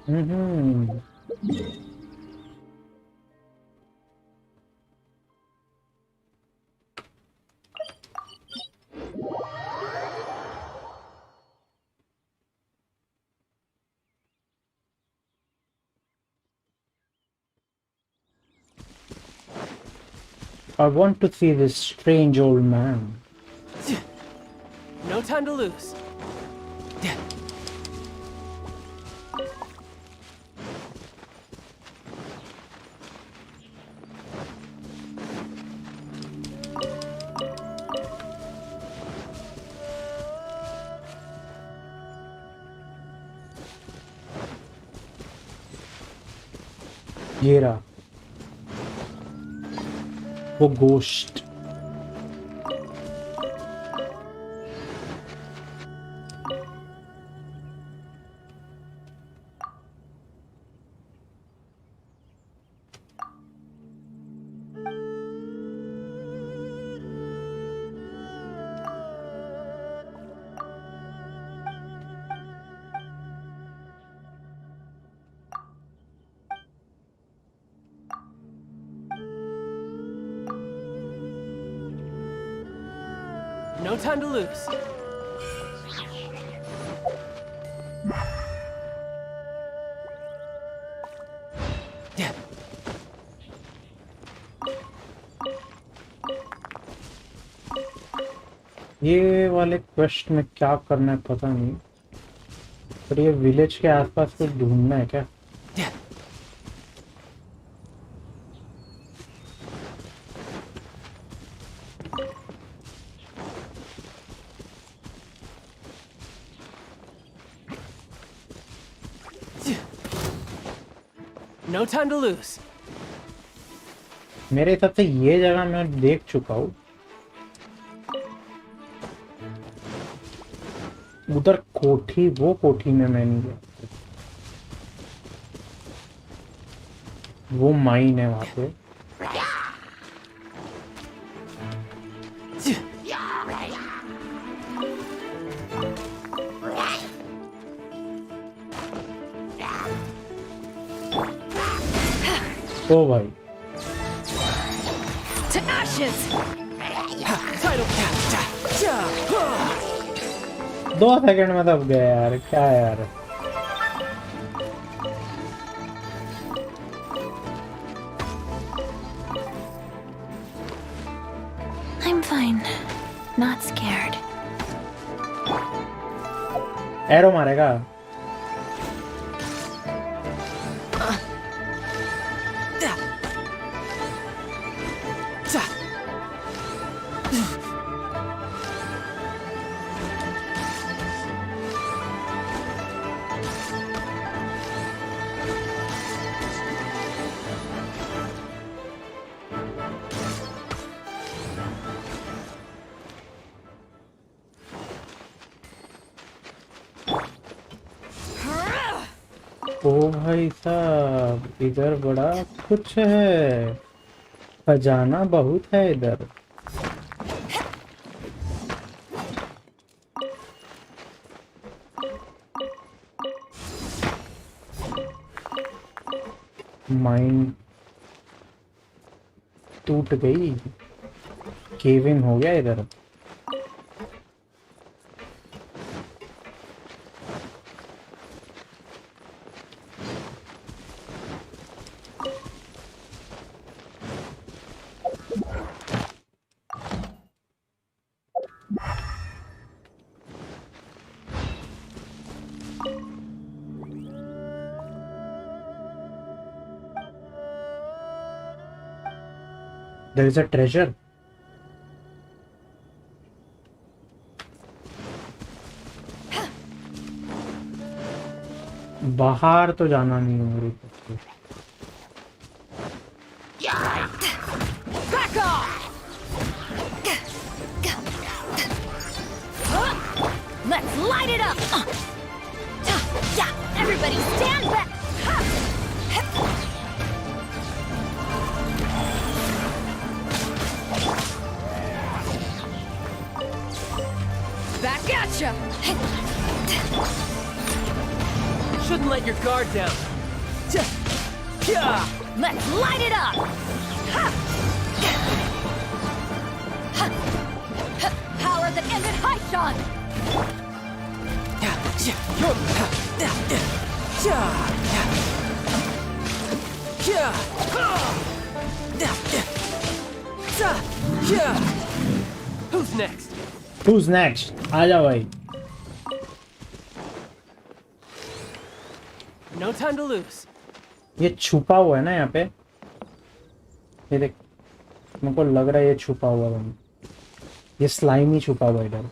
Hmm. I want to see this strange old man.
No time to lose.
ये रहा वो गोश्त।
No time to lose.
ये वाले क्वेस्ट में क्या करना है पता नहीं, पर ये विलेज के आसपास कुछ ढूंढना है क्या?
No time to lose.
मेरे हिसाब से ये जगह मैं देख चुका हूँ। उधर कोठी, वो कोठी में मैं नहीं गया। वो माइन है वहां पे। ओ भाई
To ashes!
Title capture.
2 second में दब गया यार, क्या है यार।
I'm fine. Not scared.
Arrow मारेगा। ओ भाई साहब, इधर बड़ा कुछ है, खजाना बहुत है इधर। माइंड टूट गई, केव इन हो गया इधर। There is a treasure. बाहर तो जाना नहीं है मेरे को।
Back off! Let's light it up! Yeah, everybody stand back! Back at ya!
Shouldn't let your guard down.
Let's light it up! Power that ended Haishan!
Who's next?
Who's next? आ जा भाई।
No time to lose.
ये छुपा हुआ है ना यहाँ पे, ये देख, मेरे को लग रहा है ये छुपा हुआ है, ये स्लाइम ही छुपा हुआ है इधर,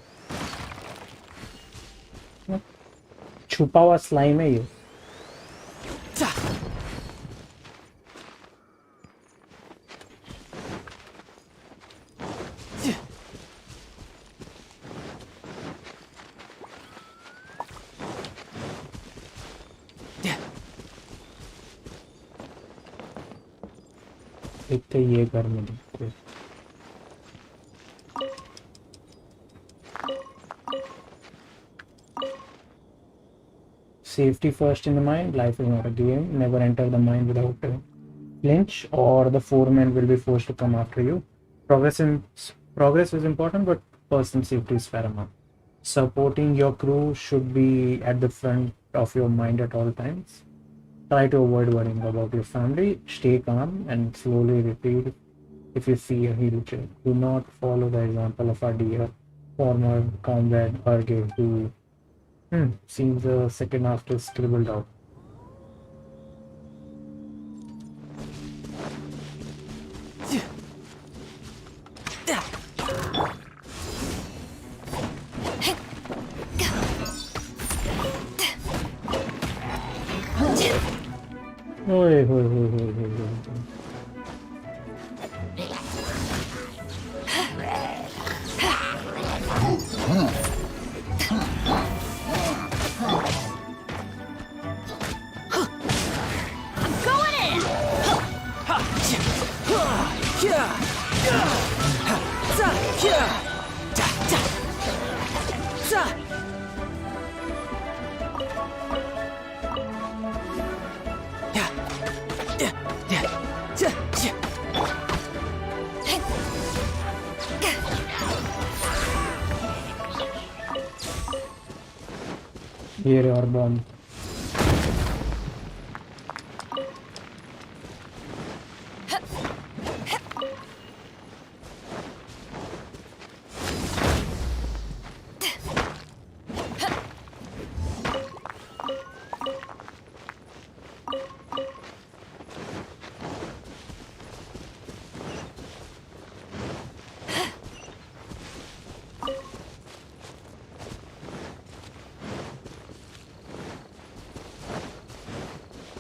छुपा हुआ स्लाइम है ये। देखते ये घर में देखते। Safety first in the mind. Life is not a game. Never enter the mind without a flinch, or the foreman will be forced to come after you. Progress is important, but personal safety is paramount. Supporting your crew should be at the front of your mind at all times. Try to avoid worrying about your family. Stay calm and slowly repeat if you see a heel check. Do not follow the example of our dear former comrade Arge, who seems the second after scribbled out. Oi, oi, oi, oi, oi, oi. ये रे और bomb.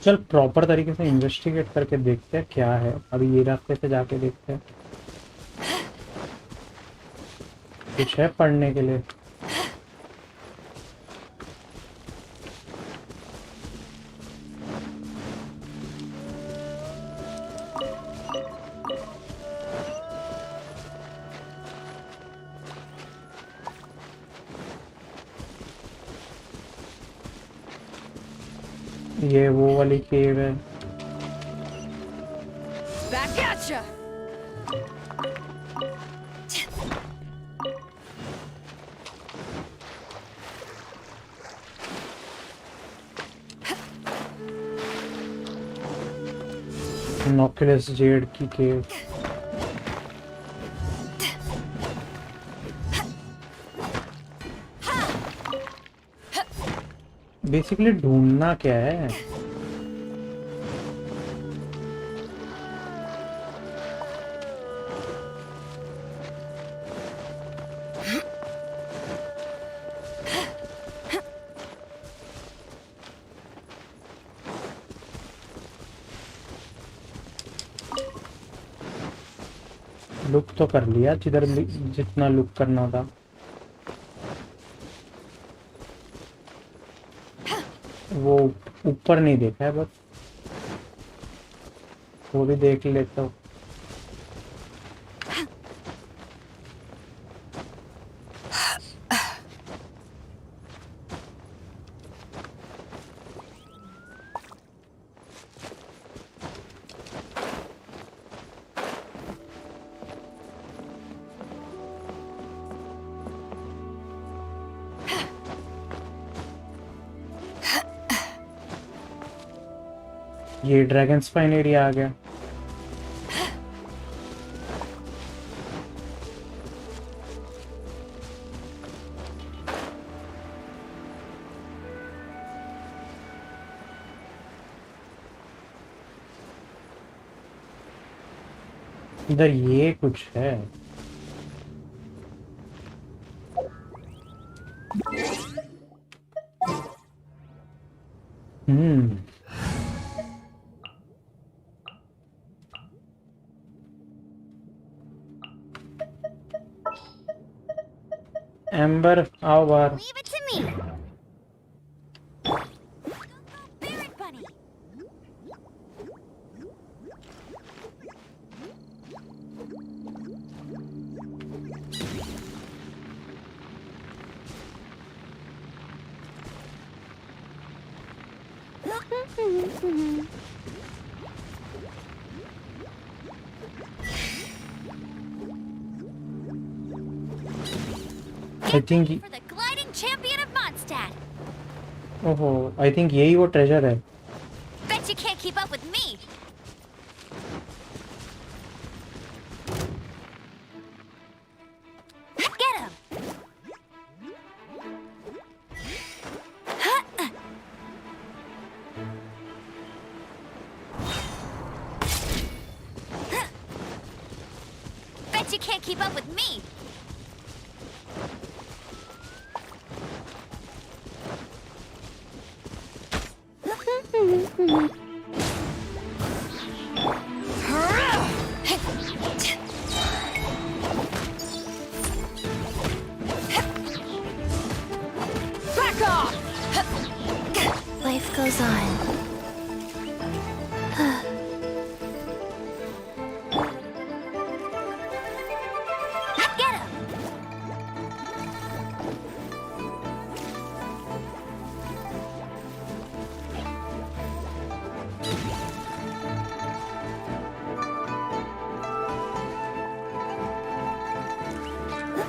चल proper तरीके से investigate करके देखते हैं क्या है। अभी ये रास्ते से जाके देखते हैं कुछ है पढ़ने के लिए। ये वो वाली केव है।
Back at ya!
नॉक्यूलस जेड की केव। बेसिकली ढूंढना क्या है? लुक तो कर लिया जितना लुक करना था। वो ऊपर नहीं देखा है, बस वो भी देख लेता हूँ। ये ड्रैगन स्पाइन एरिया आ गया। इधर ये कुछ है। एम्बर आओ बाहर।
Leave it to me. Barret bunny.
I think
For the gliding champion of Mondstadt.
ओहो, आई थिंक यही वो ट्रेजर है।
Bet you can't keep up with me. Get him. Bet you can't keep up with me.
Back off!
Life goes on. Get him!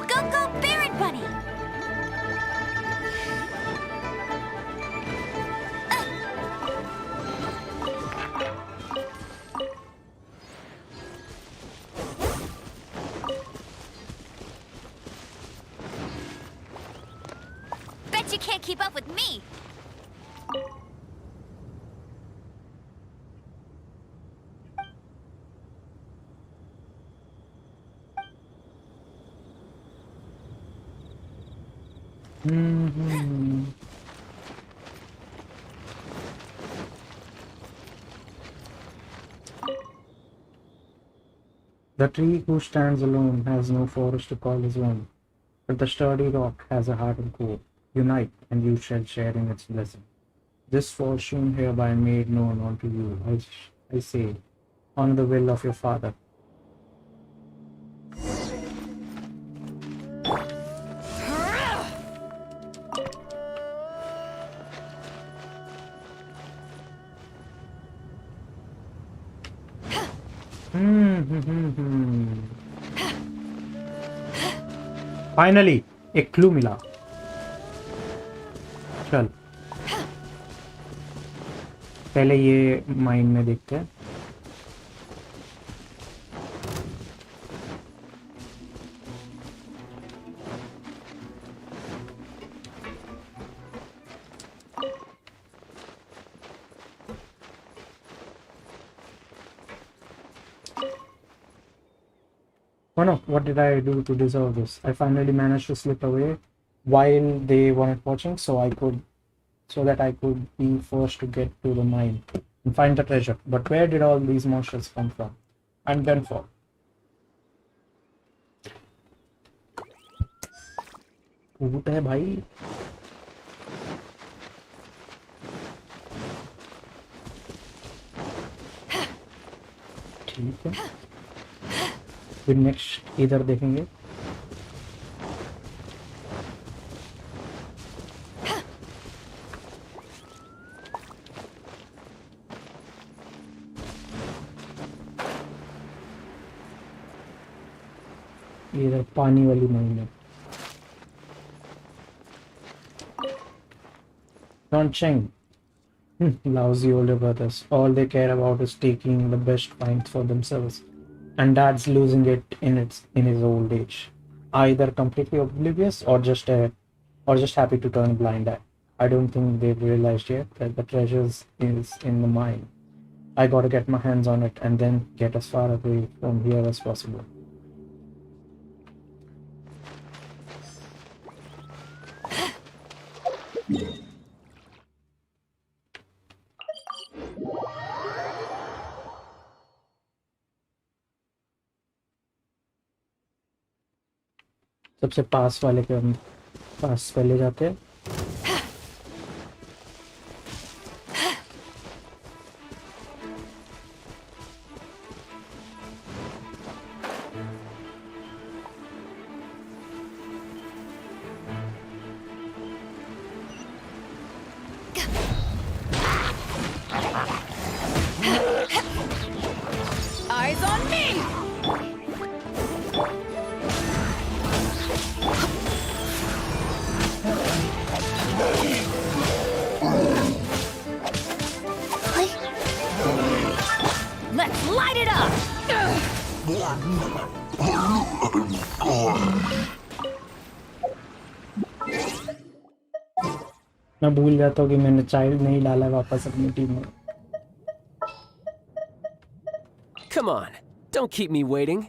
Go, Barret Bunny! Bet you can't keep up with me.
The tree who stands alone has no forest to call his own, but the sturdy rock has a heart and core. Unite, and you shall share in its blessing. This fortune hereby made known unto you, I say, on the will of your father. Finally एक clue मिला. चल पहले ये mind में देखते हैं. Oh no, what did I do to deserve this? I finally managed to slip away while they weren't watching, so that I could be first to get to the mine and find the treasure. But where did all these monsters come from? I'm done for. भूत है भाई. ठीक है. फिर next इधर देखेंगे. इधर पानी वाली माइन है. Don't Cheng. Lousy older brothers. All they care about is taking the best finds for themselves. And dad's losing it in his old age. Either completely oblivious or just happy to turn blind eye. I don't think they've realized yet that the treasures is in the mine. I gotta get my hands on it and then get as far away from here as possible. सबसे पास वाले के हम पास पहले जाते हैं.
Eyes on me! Let's light it up!
मैं भूल जाता हूँ कि मैंने चाइल्ड नहीं डाला वापस अपनी टीम में.
Come on, don't keep me waiting.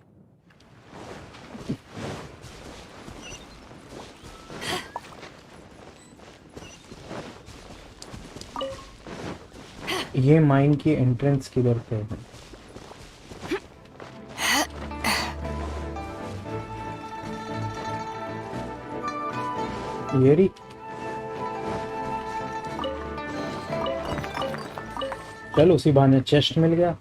ये माइन की एंट्रेंस किधर पे है? ये रही. चलो उसी बहाने चेस्ट मिल गया.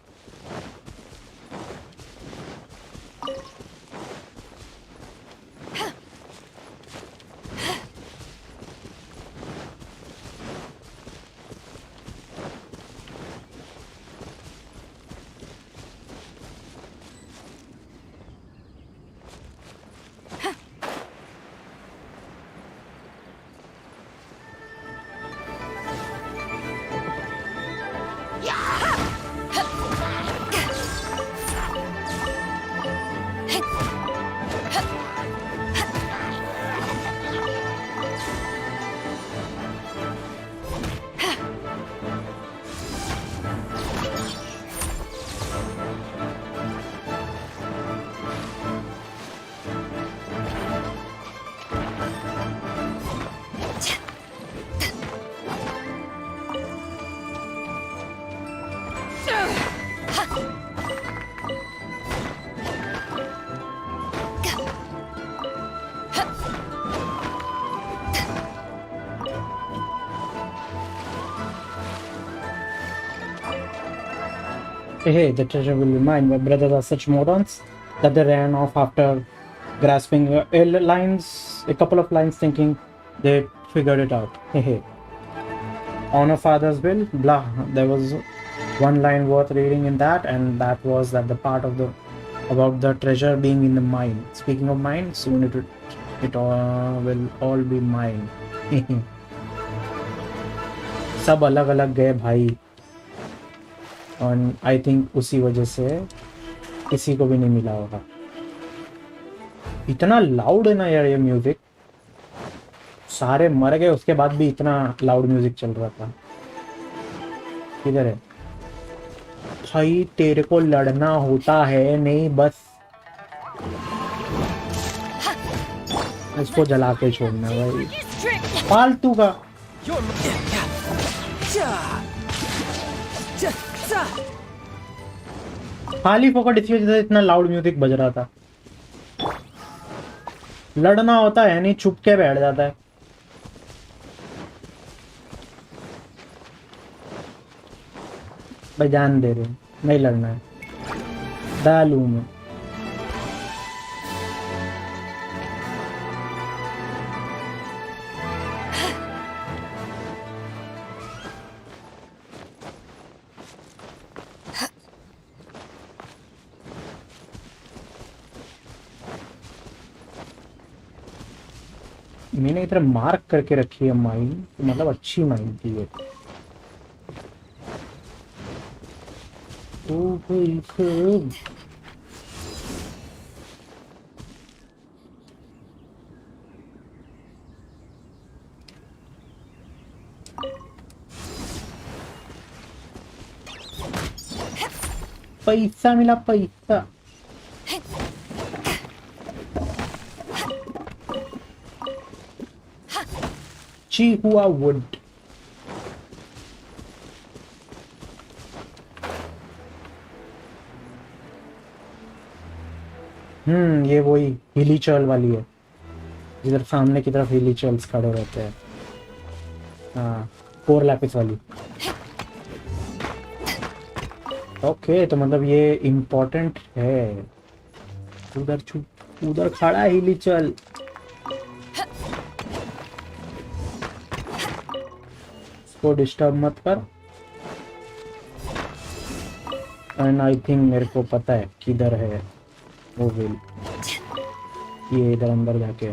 Hey, the treasure will be mine. My brothers are such morons that they ran off after grasping a couple of lines thinking they figured it out. Hey. Honor father's will, blah. There was one line worth reading in that, and that was that the part of the about the treasure being in the mine. Speaking of mine, soon it all will all be mine. सब अलग अलग गए भाई, और I think उसी वजह से किसी को भी नहीं मिला होगा. इतना लाउड है ना यार ये म्यूजिक, सारे मर गए उसके बाद भी इतना लाउड म्यूजिक चल रहा था. किधर है भाई, तेरे को लड़ना होता है नहीं, बस इसको जला के छोड़ना भाई, फालतू का. खाली फोकट इसी वजह से इतना लाउड म्यूजिक बज रहा था. लड़ना होता है नहीं, चुप के बैठ जाता है. भाई जान दे रहे, नहीं लड़ना है, डालू में. मैंने इधर मार्क करके रखी है माइन, तो मतलब अच्छी माइन थी ये. ओ भाई खूब. पैसा मिला, पैसा. Chihuahua wood. ये वही हिली चर्ल वाली है, जिधर सामने की तरफ हिली चर्ल्स खड़े रहते हैं. हाँ, 4 लैपिस वाली. ओके, तो मतलब ये इम्पोर्टेंट है. उधर खड़ा है हिली चर्ल. इसको डिस्टर्ब मत कर. एंड आई थिंक मेरे को पता है किधर है वो विल. ये इधर अंदर जाके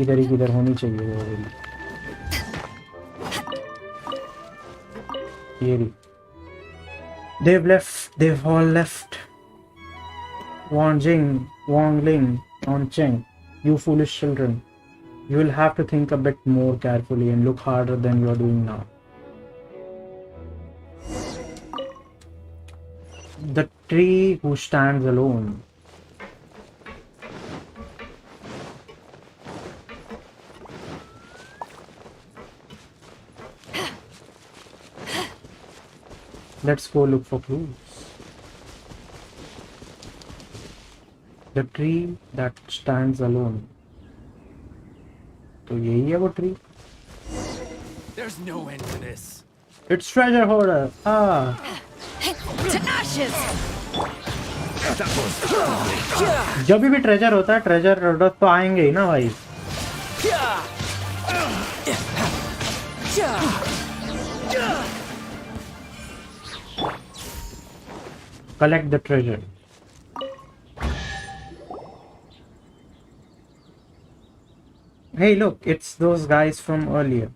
इधर ही किधर होनी चाहिए वो विल. ये भी. They've all left. Wang Jing, Wang Ling, Wang Cheng, you foolish children. You will have to think a bit more carefully and look harder than you are doing now. The tree who stands alone. Let's go look for clues. The tree that stands alone. तो यही है वो tree.
There's no end to this.
It's treasure hoarder. Ah.
To ashes!
जब भी treasure होता है, treasure hoarder तो आएंगे ही ना भाई. Collect the treasure. Hey look, it's those guys from earlier.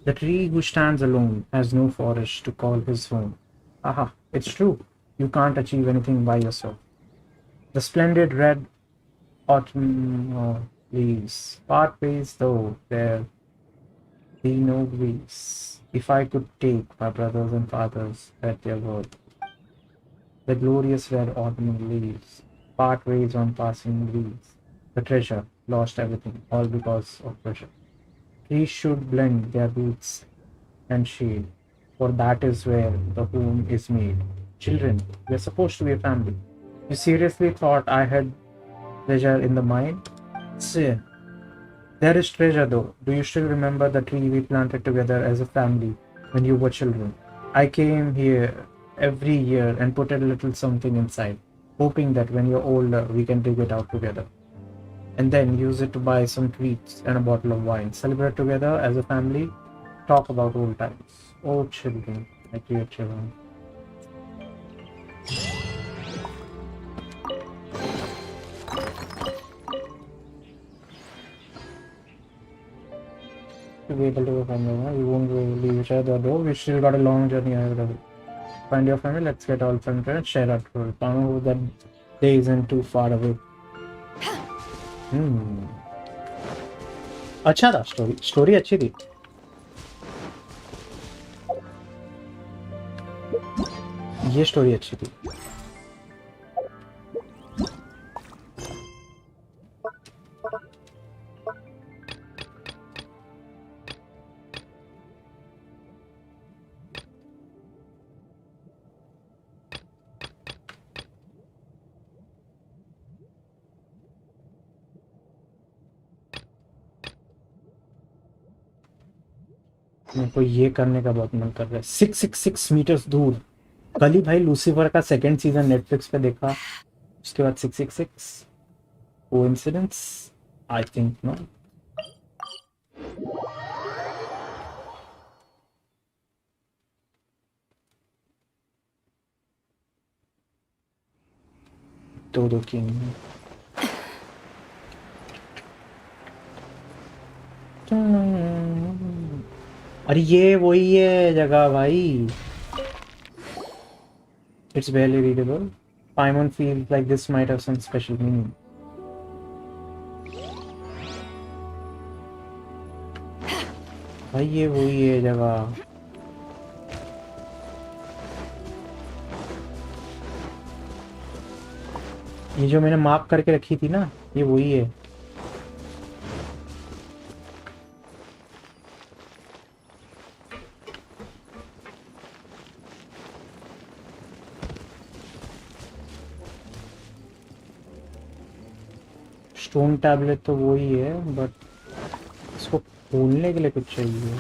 The tree who stands alone has no forest to call his home. Aha, it's true. You can't achieve anything by yourself. The splendid red autumn leaves part ways though there be no breeze. If I could take my brothers and fathers at their word. The glorious red autumn leaves part ways on passing breeze. The treasure lost everything, all because of pressure. Trees should blend their roots and shade, for that is where the home is made. Children, we're supposed to be a family. You seriously thought I had treasure in the mine? See, there is treasure though. Do you still remember the tree we planted together as a family when you were children? I came here every year and put a little something inside, hoping that when you're older we can dig it out together. And then use it to buy some treats and a bottle of wine. Celebrate together as a family. Talk about old times. Oh children, accurate children. To be able to overcome them, we won't be able to leave each other though. We still got a long journey ahead of us. Find your family, let's get all friends and share our tour. Found that day isn't too far away. अच्छा था story अच्छी थी. ये story अच्छी थी. मेरे को ये करने का बहुत मन कर रहा है. 666 मीटर्स दूर. कल ही भाई लूसीफर का सेकंड सीजन नेटफ्लिक्स पे देखा. उसके बाद 666 कोइंसिडेंस आई थिंक नो. दो किंग. अरे ये वही है जगह भाई. It's barely readable. Paimon feels like this might have some special meaning. भाई ये वही है जगह. ये जो मैंने मार्क करके रखी थी ना, ये वही है. स्टोन टैबलेट तो वही है, बट इसको खोलने के लिए कुछ चाहिए.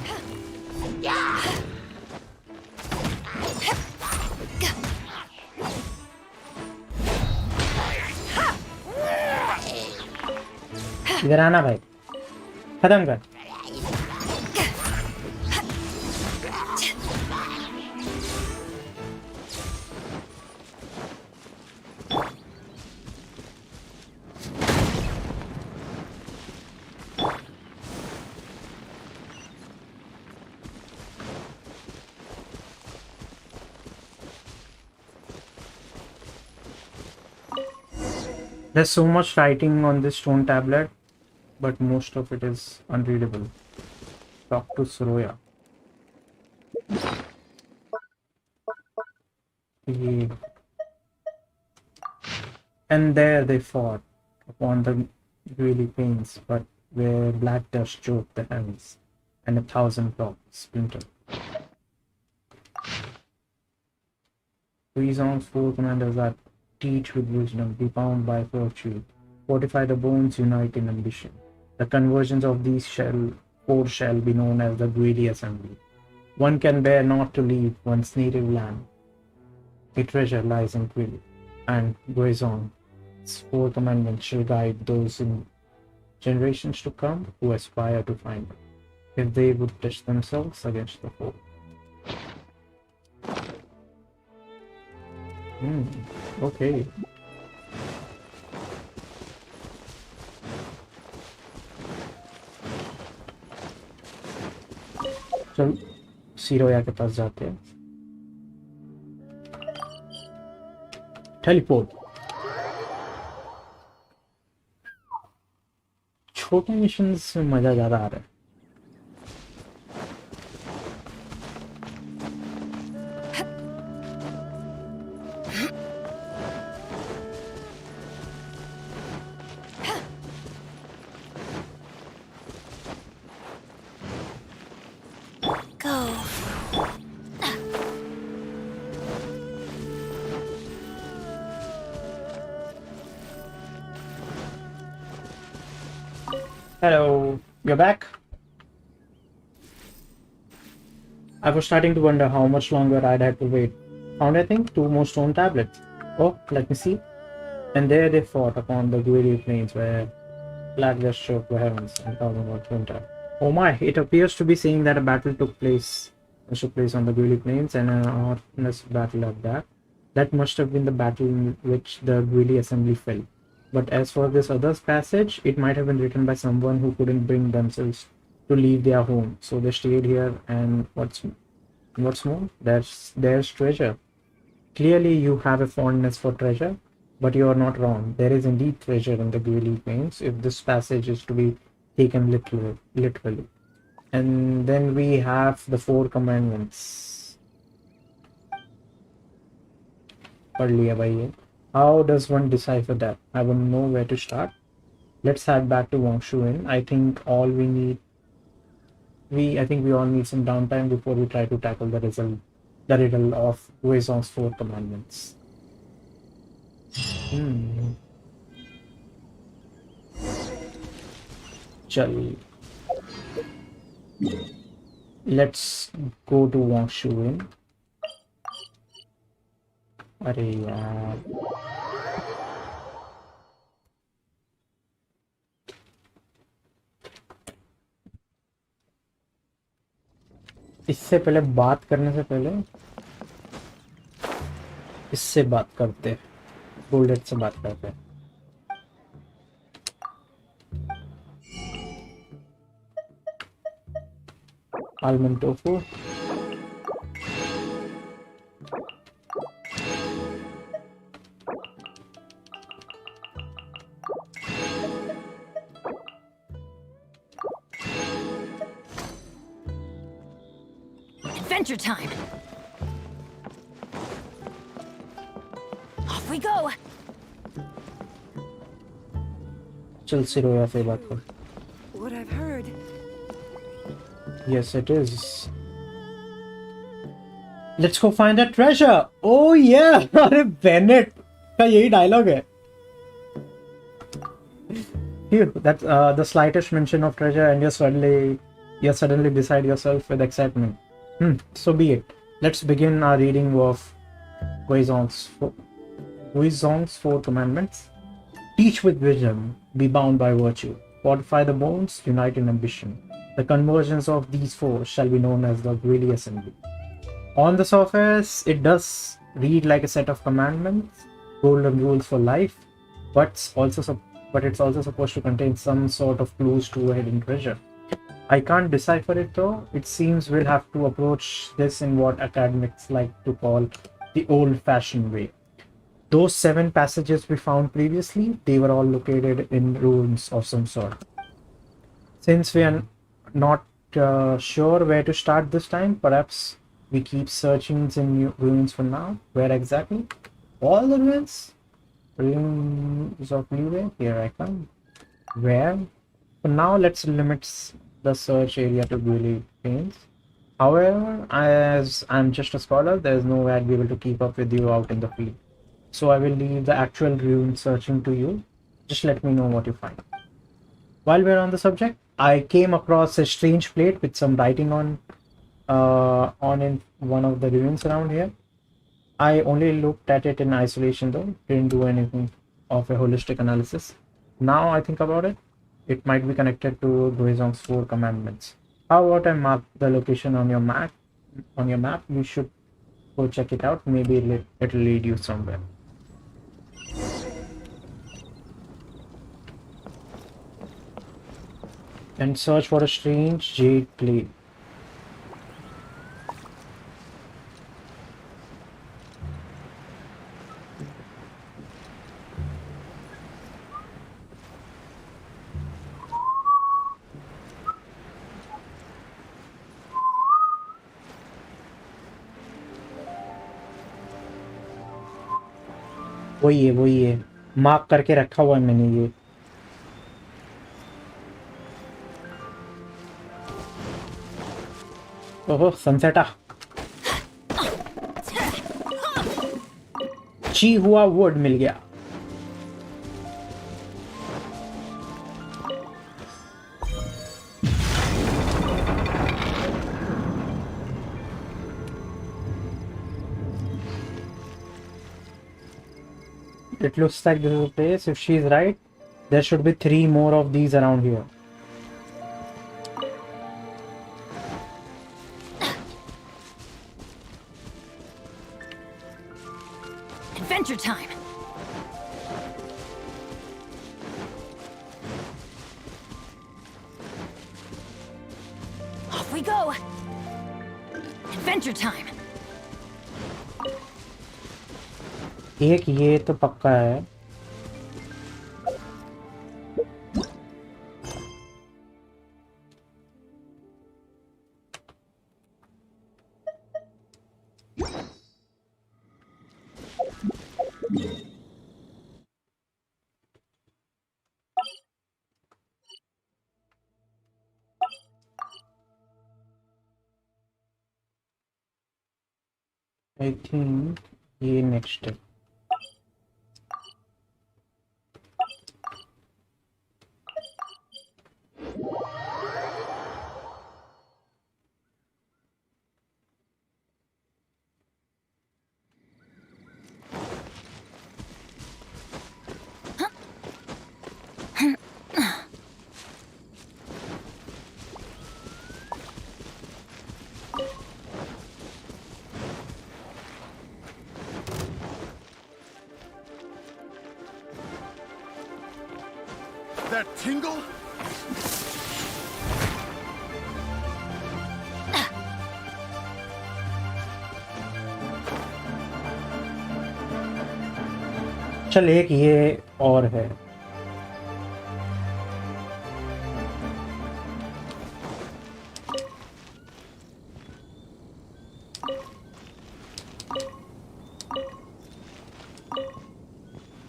इधर आना भाई, खत्म कर. There's so much writing on this stone tablet, but most of it is unreadable. Talk to Soroya. Yeah. And there they fought upon the really pains, but where black dust choked the heavens, and 1,000 blocks splintered. Reasons four commanders that teach with wisdom, be bound by virtue, fortify the bones, unite in ambition. The conversions of these four shall be known as the greedy assembly. One can bear not to leave one's native land. A treasure lies in Quill, and goes on. Its four commandments shall guide those in generations to come who aspire to find it, if they would test themselves against the foe. Okay. चल सिरोया के पास जाते हैं. Teleport. छोटे missions में मजा ज्यादा आ रहा है. Hello, you're back? I was starting to wonder how much longer I'd had to wait. Found, I think, 2 more stone tablets. Oh, let me see. And there they fought upon the greedy plains where black dust shook the heavens and 1,000 watts winter. Oh my, it appears to be saying that a battle took place took place on the Gwili Plains and an honest battle at that. That must have been the battle in which the Gwili assembly fell. But as for this other passage, it might have been written by someone who couldn't bring themselves to leave their home. So they stayed here, and what's more, there's treasure. Clearly you have a fondness for treasure, but you are not wrong. There is indeed treasure in the Gwili Plains, if this passage is to be taken literally. And then we have the 4 commandments. पढ़ लिया भाई ये. How does one decipher that? I wouldn't know where to start. Let's head back to Wangshu Inn. I think we all need some downtime before we try to tackle the riddle of Guizhong's 4 commandments. Chal. Let's go to Wangshu Inn. अरे यार इससे पहले बात करने से पहले इससे बात करते हैं, बुलेट से बात करते हैं. almond tofu.
Adventure time. Off we go.
चल सिरोया से बात कर.
What I've heard.
Yes, it is. Let's go find that treasure. Oh yeah, अरे बेनेट का यही डायलॉग है. Phew, that's the slightest mention of treasure and you're suddenly beside yourself with excitement. So be it. Let's begin our reading of Guizhong's 4 commandments. Teach with wisdom, be bound by virtue, fortify the bones, unite in ambition. The convergence of these 4 shall be known as the Gwili Assembly. On the surface, it does read like a set of commandments, golden rules for life, but it's also supposed to contain some sort of clues to a hidden treasure. I can't decipher it though. It seems we'll have to approach this in what academics like to call the old-fashioned way. Those 7 passages we found previously, they were all located in ruins of some sort. Since we are not sure where to start this time, perhaps we keep searching in new ruins for now. Where exactly? All the ruins? Ruins of leeway? Here I come. Where? For now, let's limit the search area to Gwili Plains. However, as I'm just a scholar, there's no way I'd be able to keep up with you out in the field. So I will leave the actual ruin searching to you. Just let me know what you find. While we're on the subject, I came across a strange plate with some writing on in one of the ruins around here. I only looked at it in isolation though, didn't do anything of a holistic analysis. Now I think about it, it might be connected to Guizhong's 4 commandments. How about I mark the location on your map? You should go check it out. Maybe it'll lead you somewhere. And search for a strange jade plate. वही है mark करके रखा हुआ है मैंने ये. ओहो सनसेटा ची हुआ वुड मिल गया. It looks like this is a place. If she's right, there should be 3 more of these around here.
Adventure time! Off we go! Adventure time!
एक ये तो पक्का है. आई थिंक ये नेक्स्ट है.
That tingle?
चल एक ये और है.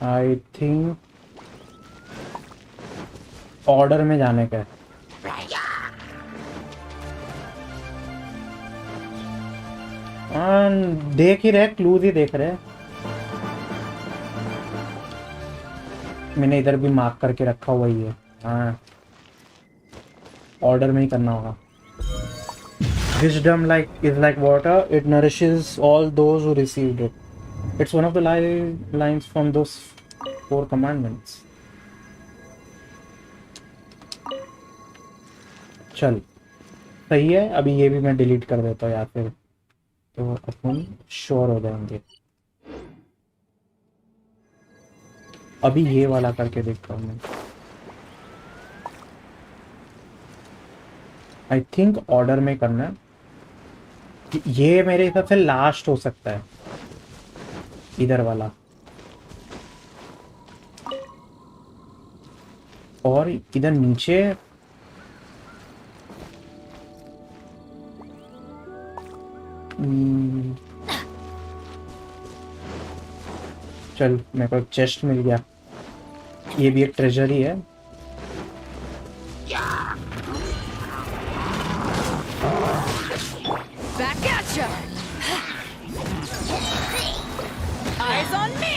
आई थिंक ऑर्डर में जाने का है. देख ही रहे, क्लूज ही देख रहे. मैंने इधर भी मार्क करके रखा हुआ ही है. हाँ, ऑर्डर में ही करना होगा. Wisdom is like water. It nourishes all those who received it. It's one of the lines from those 4 commandments. चल सही है. अभी ये भी मैं डिलीट कर देता हूँ या फिर तो अपन श्योर हो जाएंगे. अभी ये वाला करके देखता हूँ मैं. आई थिंक ऑर्डर में करना है. ये मेरे हिसाब से लास्ट हो सकता है, इधर वाला. और इधर नीचे चल मेरे को एक चेस्ट मिल गया. ये भी एक ट्रेजर ही है.
Back at ya! Eyes on me!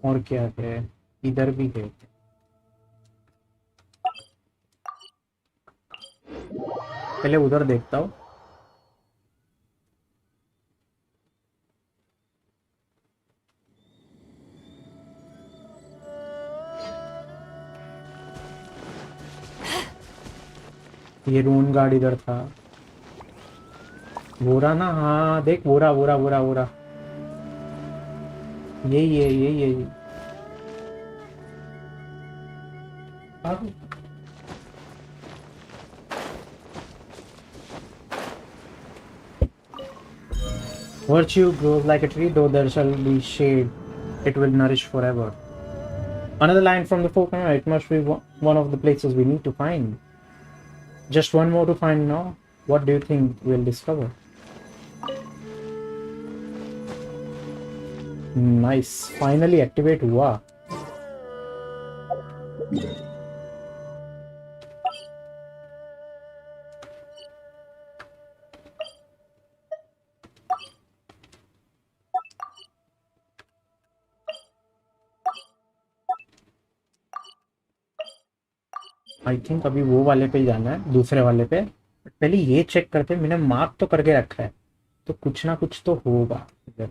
और क्या है, इधर भी है. पहले उधर देखता हूँ. ये रून गार्ड इधर था. बोरा ना. हाँ देख, बोरा बोरा बोरा बोरा. यही है, यही है. Virtue grows like a tree, though there shall be shade, it will nourish forever. Another line from the folk. It must be one of the places we need to find. Just one more to find now. What do you think we'll discover? Nice. Finally activate हुआ. I think अभी वो वाले पे जाना है, दूसरे वाले पे। पहले ये चेक करते हैं, मैंने मार्क तो करके रखा है, तो कुछ ना कुछ तो होगा इधर।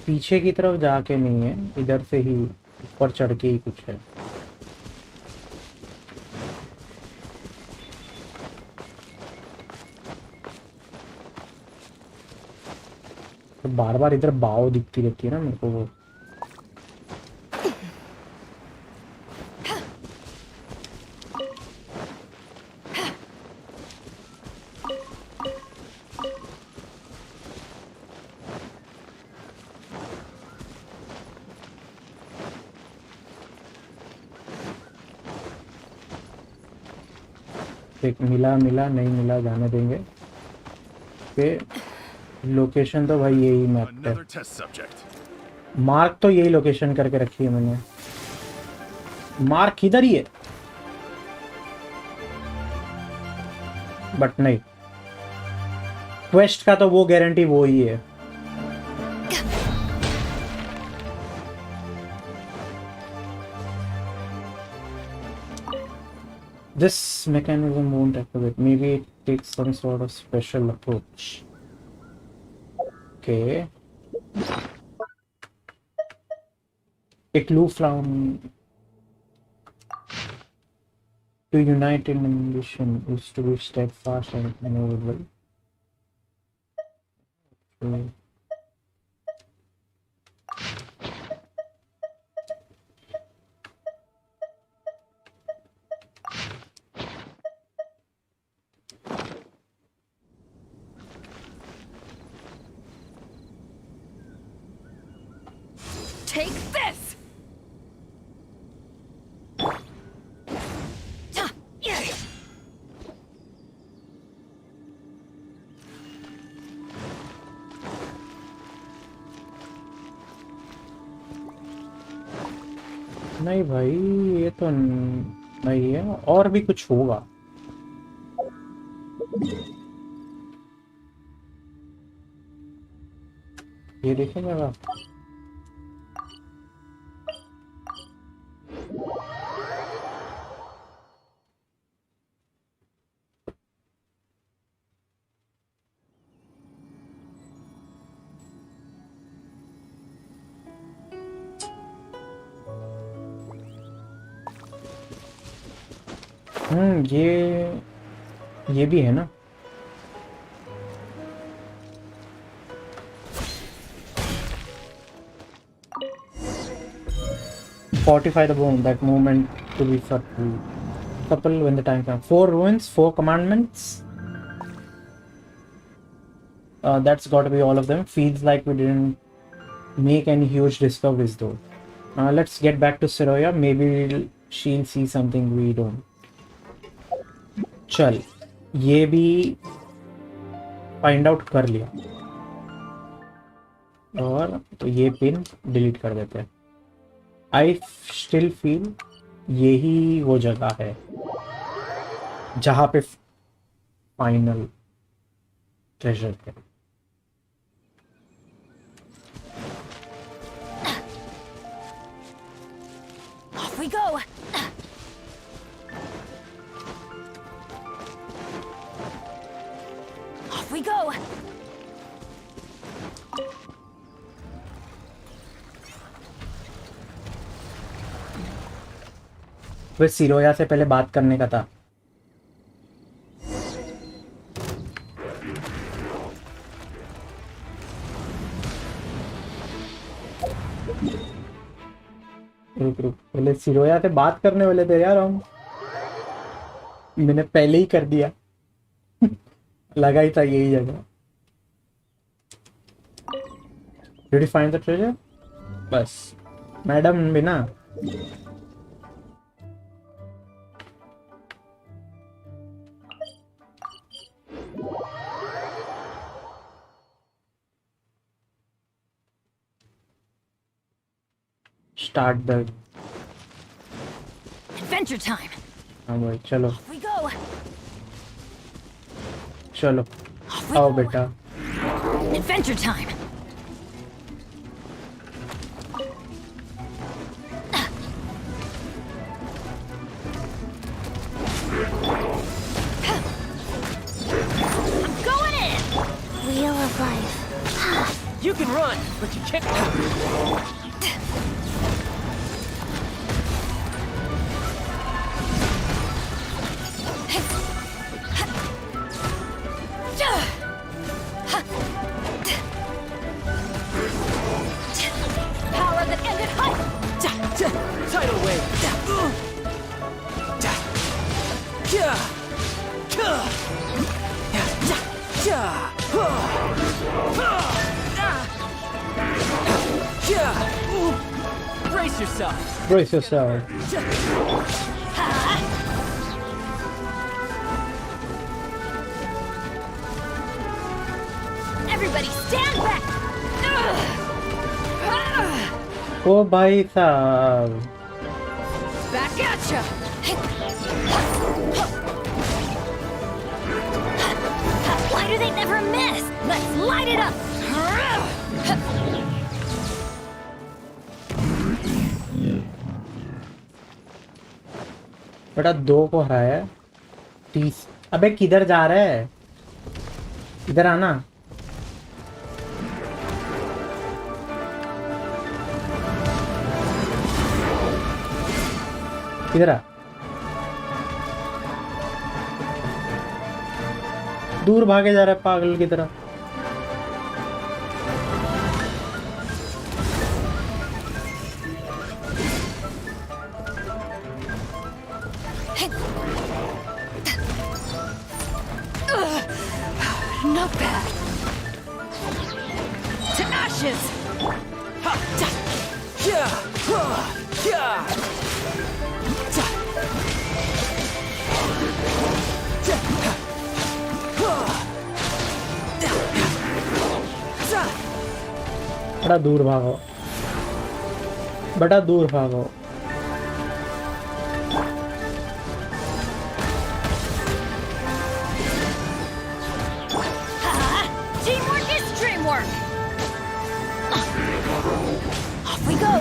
पीछे की तरफ जाके नहीं है, इधर से ही ऊपर चढ़ के ही कुछ है। तो बार बार इधर बाव दिखती रहती है ना मेरे को वो। एक मिला मिला, नहीं मिला जाने देंगे। पे लोकेशन तो भाई यही मैप पे,
Another test subject.
मार्क तो यही लोकेशन करके रखी है मैंने। मार्क इधर ही है, बट नहीं, क्वेस्ट का तो वो गारंटी वो ही है। This mechanism won't activate. Maybe it takes some sort of special approach. Okay. A clue found to unite in ambition is to be steadfast and immovable. Okay.
Take this!
नहीं भाई, ये तो नहीं है, और भी कुछ होगा। ये देखो मेरा, ये भी है ना। Fortify the bone, that movement to be supple when the time comes. 4 ruins, 4 commandments. That's got to be all of them. Feels like we didn't make any huge discoveries though. Let's get back to Seroya. Maybe she'll see something we don't. चल, ये भी find out कर लिया, और तो ये pin delete कर देते हैं। आई स्टिल फील यही वो जगह है जहाँ पे फाइनल ट्रेजर है।
Off we go! Off we go!
वे सिरोया से पहले बात करने का था। रुक रुक, पहले सिरोया से बात करने वाले थे यार हम, मैंने पहले ही कर दिया। लगा ही था यही जगह। Did you find the treasure? बस मैडम बिना start the
Adventure time!
हाँ भाई चलो
Off we go!
चलो
Off we
आओ
go!
बेटा।
Adventure time!
You can run, but you can't.
Power that ended hype!
Tidal wave. Brace yourself.
Brace yourself.
Everybody stand back!
ओ भाई साहब
Back at ya! Why do they never miss? Let's light it up!
बेटा 2 को हराया है 30 अबे किधर जा रहा है इधर आना किधर आ दूर भागे जा रहा है पागल की तरह
Not bad. To ashes!
बड़ा दूर भागो बड़ा दूर भागो
Teamwork is dreamwork! Off we go!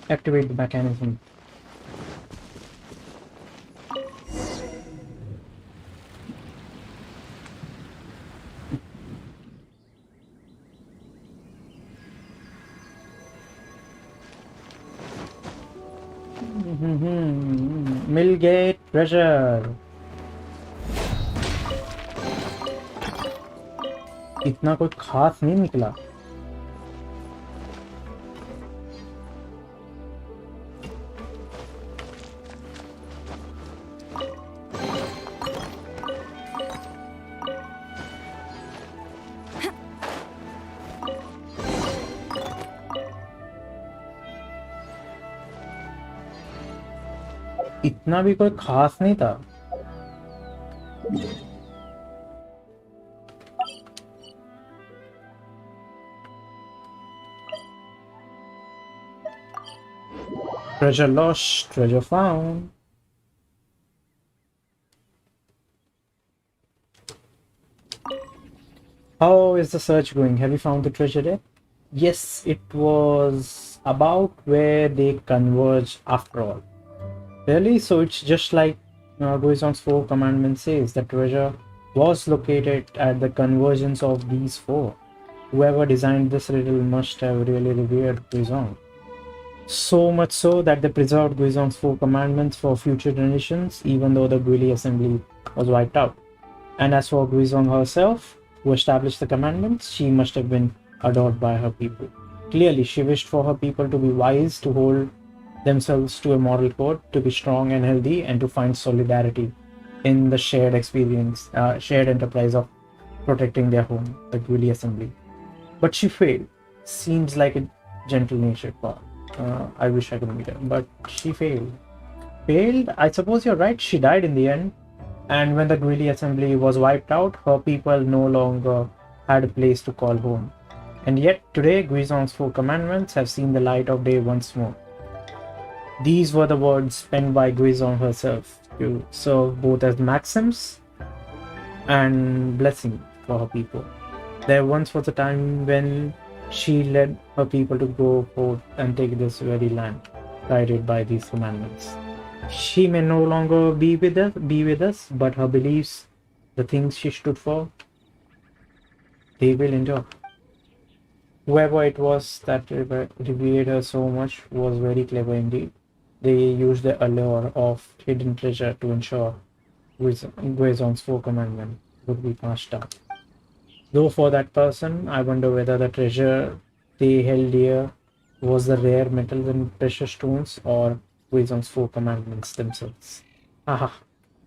Activate the mechanism. मिल गए ट्रेजर इतना कोई खास नहीं निकला इतना भी कोई खास नहीं था treasure lost treasure found how is the search going have you found the treasure yet yes it was about where they converge after all really so it's just like Guizong's 4 commandments says the treasure was located at the convergence of these 4 whoever designed this riddle must have really revered Guizong so much so that they preserved Guizong's 4 commandments for future generations even though the Guili assembly was wiped out and as for Guizong herself who established the commandments she must have been adored by her people clearly she wished for her people to be wise to hold themselves to a moral code to be strong and healthy and to find solidarity in the shared experience shared enterprise of protecting their home the Guili assembly but she failed seems like a gentle natured path I wish I could meet her but she failed I suppose you're right she died in the end and when the Guili assembly was wiped out her people no longer had a place to call home and yet today Guizong's 4 commandments have seen the light of day once more. These were the words penned by Guizong herself to serve both as maxims and blessing for her people. There once was a time when she led her people to go forth and take this very land, guided by these commandments. She may no longer be with us, but her beliefs, the things she stood for, they will endure. Whoever it was that revered her so much was very clever indeed. They used the allure of hidden treasure to ensure Guizong's four commandments would be passed down. Though for that person, I wonder whether the treasure they held dear was the rare metals and precious stones or Guizong's four commandments themselves. Haha.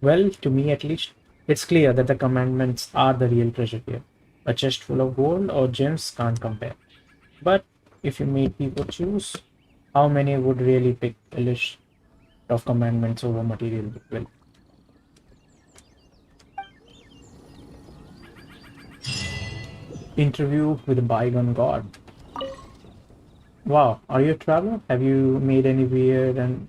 Well, to me at least, it's clear that the commandments are the real treasure here. A chest full of gold or gems can't compare. But if you made people choose, how many would really pick a list of commandments over material wealth? Interview with a bygone god. Wow, are you a traveler? Have you made any weird and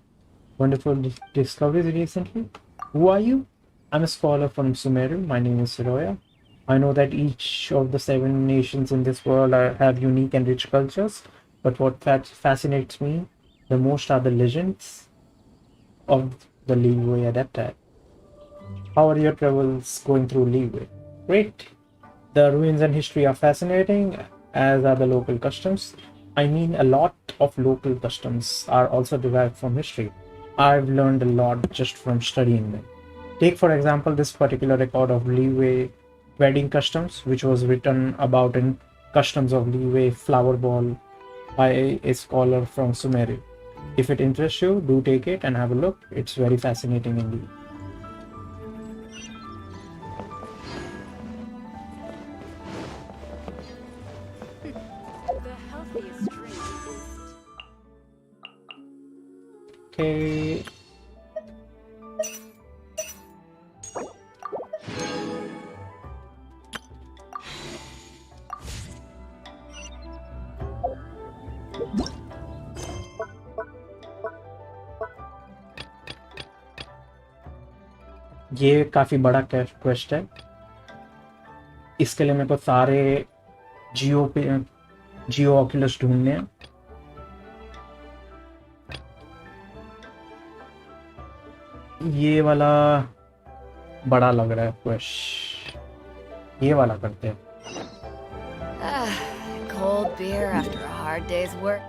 wonderful discoveries recently? Who are you? I'm a scholar from Sumeru. My name is Siroya. I know that each of the 7 nations in this world have unique and rich cultures, but what fascinates me the most are the legends of the Leeway Adepti. How are your travels going through Leeway? Great. The ruins and history are fascinating, as are the local customs. I mean, a lot of local customs are also derived from history. I've learned a lot just from studying them. Take, for example, this particular record of Leeway wedding customs, which was written about in Customs of Leeway Flower Ball by a scholar from Sumeru. If it interests you, do take it and have a look. It's very fascinating indeed.
The healthiest drink is
Okay. ये काफी बड़ा quest है. इसके लिए मेरे को सारे जियो Oculus ढूंढने हैं. ये वाला बड़ा लग रहा है क्वेस्ट. ये वाला करते हैं.
Cold beer after a hard day's work.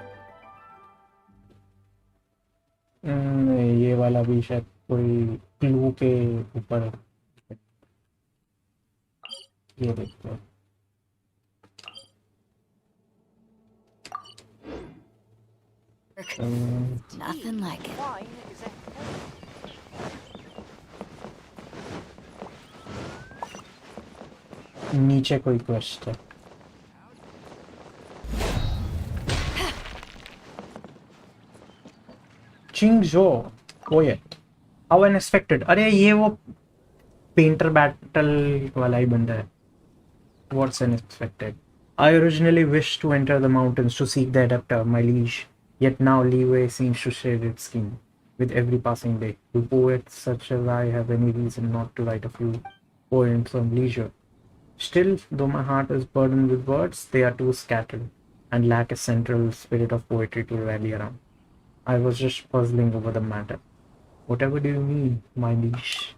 ये वाला भी शायद कोई क्लू के ऊपर है. ये देखते हैं.
Nothing like it.
नीचे कोई क्वेस्ट है. चिंगजो पोएट. How unexpected. अरे ये वो पेंटर बैटल वाला ही बंदा है. What's unexpected? I originally wished to enter the mountains to seek the adapter, my liege. Yet now leeway seems to shed its skin with every passing day. Do poets such as I have any reason not to write a few poems on leisure? Still, though my heart is burdened with words, they are too scattered and lack a central spirit of poetry to rally around. I was just puzzling over the matter. Whatever do you mean, my liege?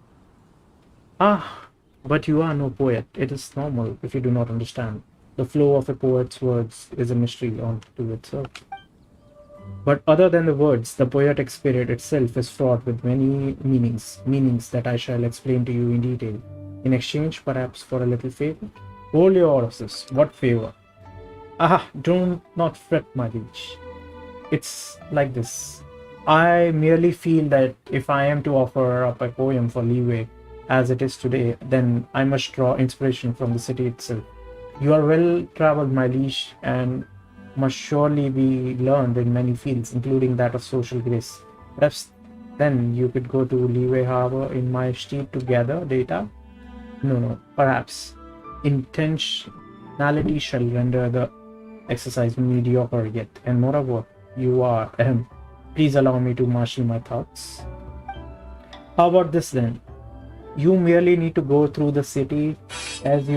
Ah, but you are no poet. It is normal if you do not understand. The flow of a poet's words is a mystery unto itself. But other than the words, the poetic spirit itself is fraught with many meanings that I shall explain to you in detail. In exchange, perhaps, for a little favor? Hold your horses. What favor? Ah, do not fret, my liege. It's like this. I merely feel that if I am to offer up a poem for leeway as it is today, then I must draw inspiration from the city itself. You are well traveled, my liege, and must surely be learned in many fields, including that of social grace. Perhaps then you could go to Leeway Harbor in my stead to gather data? No, perhaps. Intentionality shall render the exercise mediocre yet, and moreover, you are, please allow me to marshal my thoughts. How about this then? You merely need to go through the city as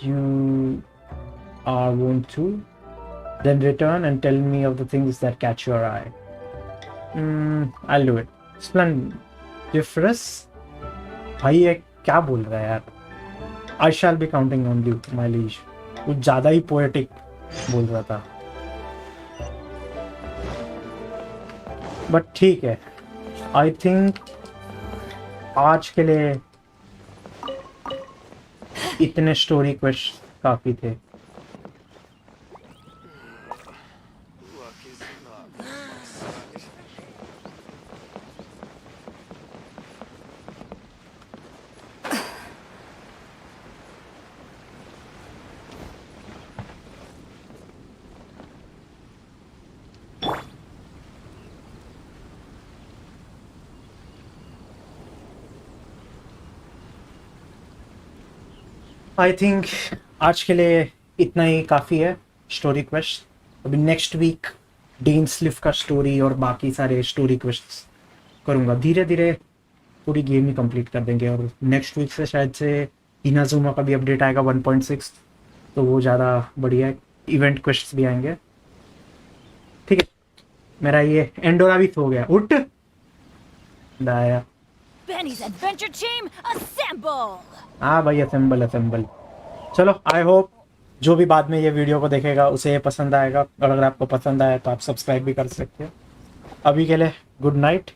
you are wont to, then return and tell me of the things that catch your eye. I'll do it. Splendiferous. भाई ये क्या बोल रहा है यार? I shall be counting on you, my liege. कुछ ज़्यादा ही poetic बोल रहा था. But ठीक है. I think आज के लिए इतने स्टोरी क्वेश्चन काफी थे. आई थिंक आज के लिए इतना ही काफ़ी है स्टोरी क्वेस्ट. अभी नेक्स्ट वीक डेन स्लिफ का स्टोरी और बाकी सारे स्टोरी क्वेश्ट्स करूँगा. धीरे धीरे पूरी गेम ही कंप्लीट कर देंगे. और नेक्स्ट वीक से शायद से इनाजुमा का भी अपडेट आएगा 1.6, तो वो ज़्यादा बढ़िया है. इवेंट क्वेश्ट्स भी आएंगे. ठीक है, मेरा ये एंडोरा भी सो गया. उठ दाया.
Benny's adventure team, assemble!
हाँ भाई, असेंबल असेंबल. चलो, आई होप जो भी बाद में ये वीडियो को देखेगा उसे ये पसंद आएगा. और अगर आपको पसंद आया तो आप सब्सक्राइब भी कर सकते हो. अभी के लिए गुड नाइट.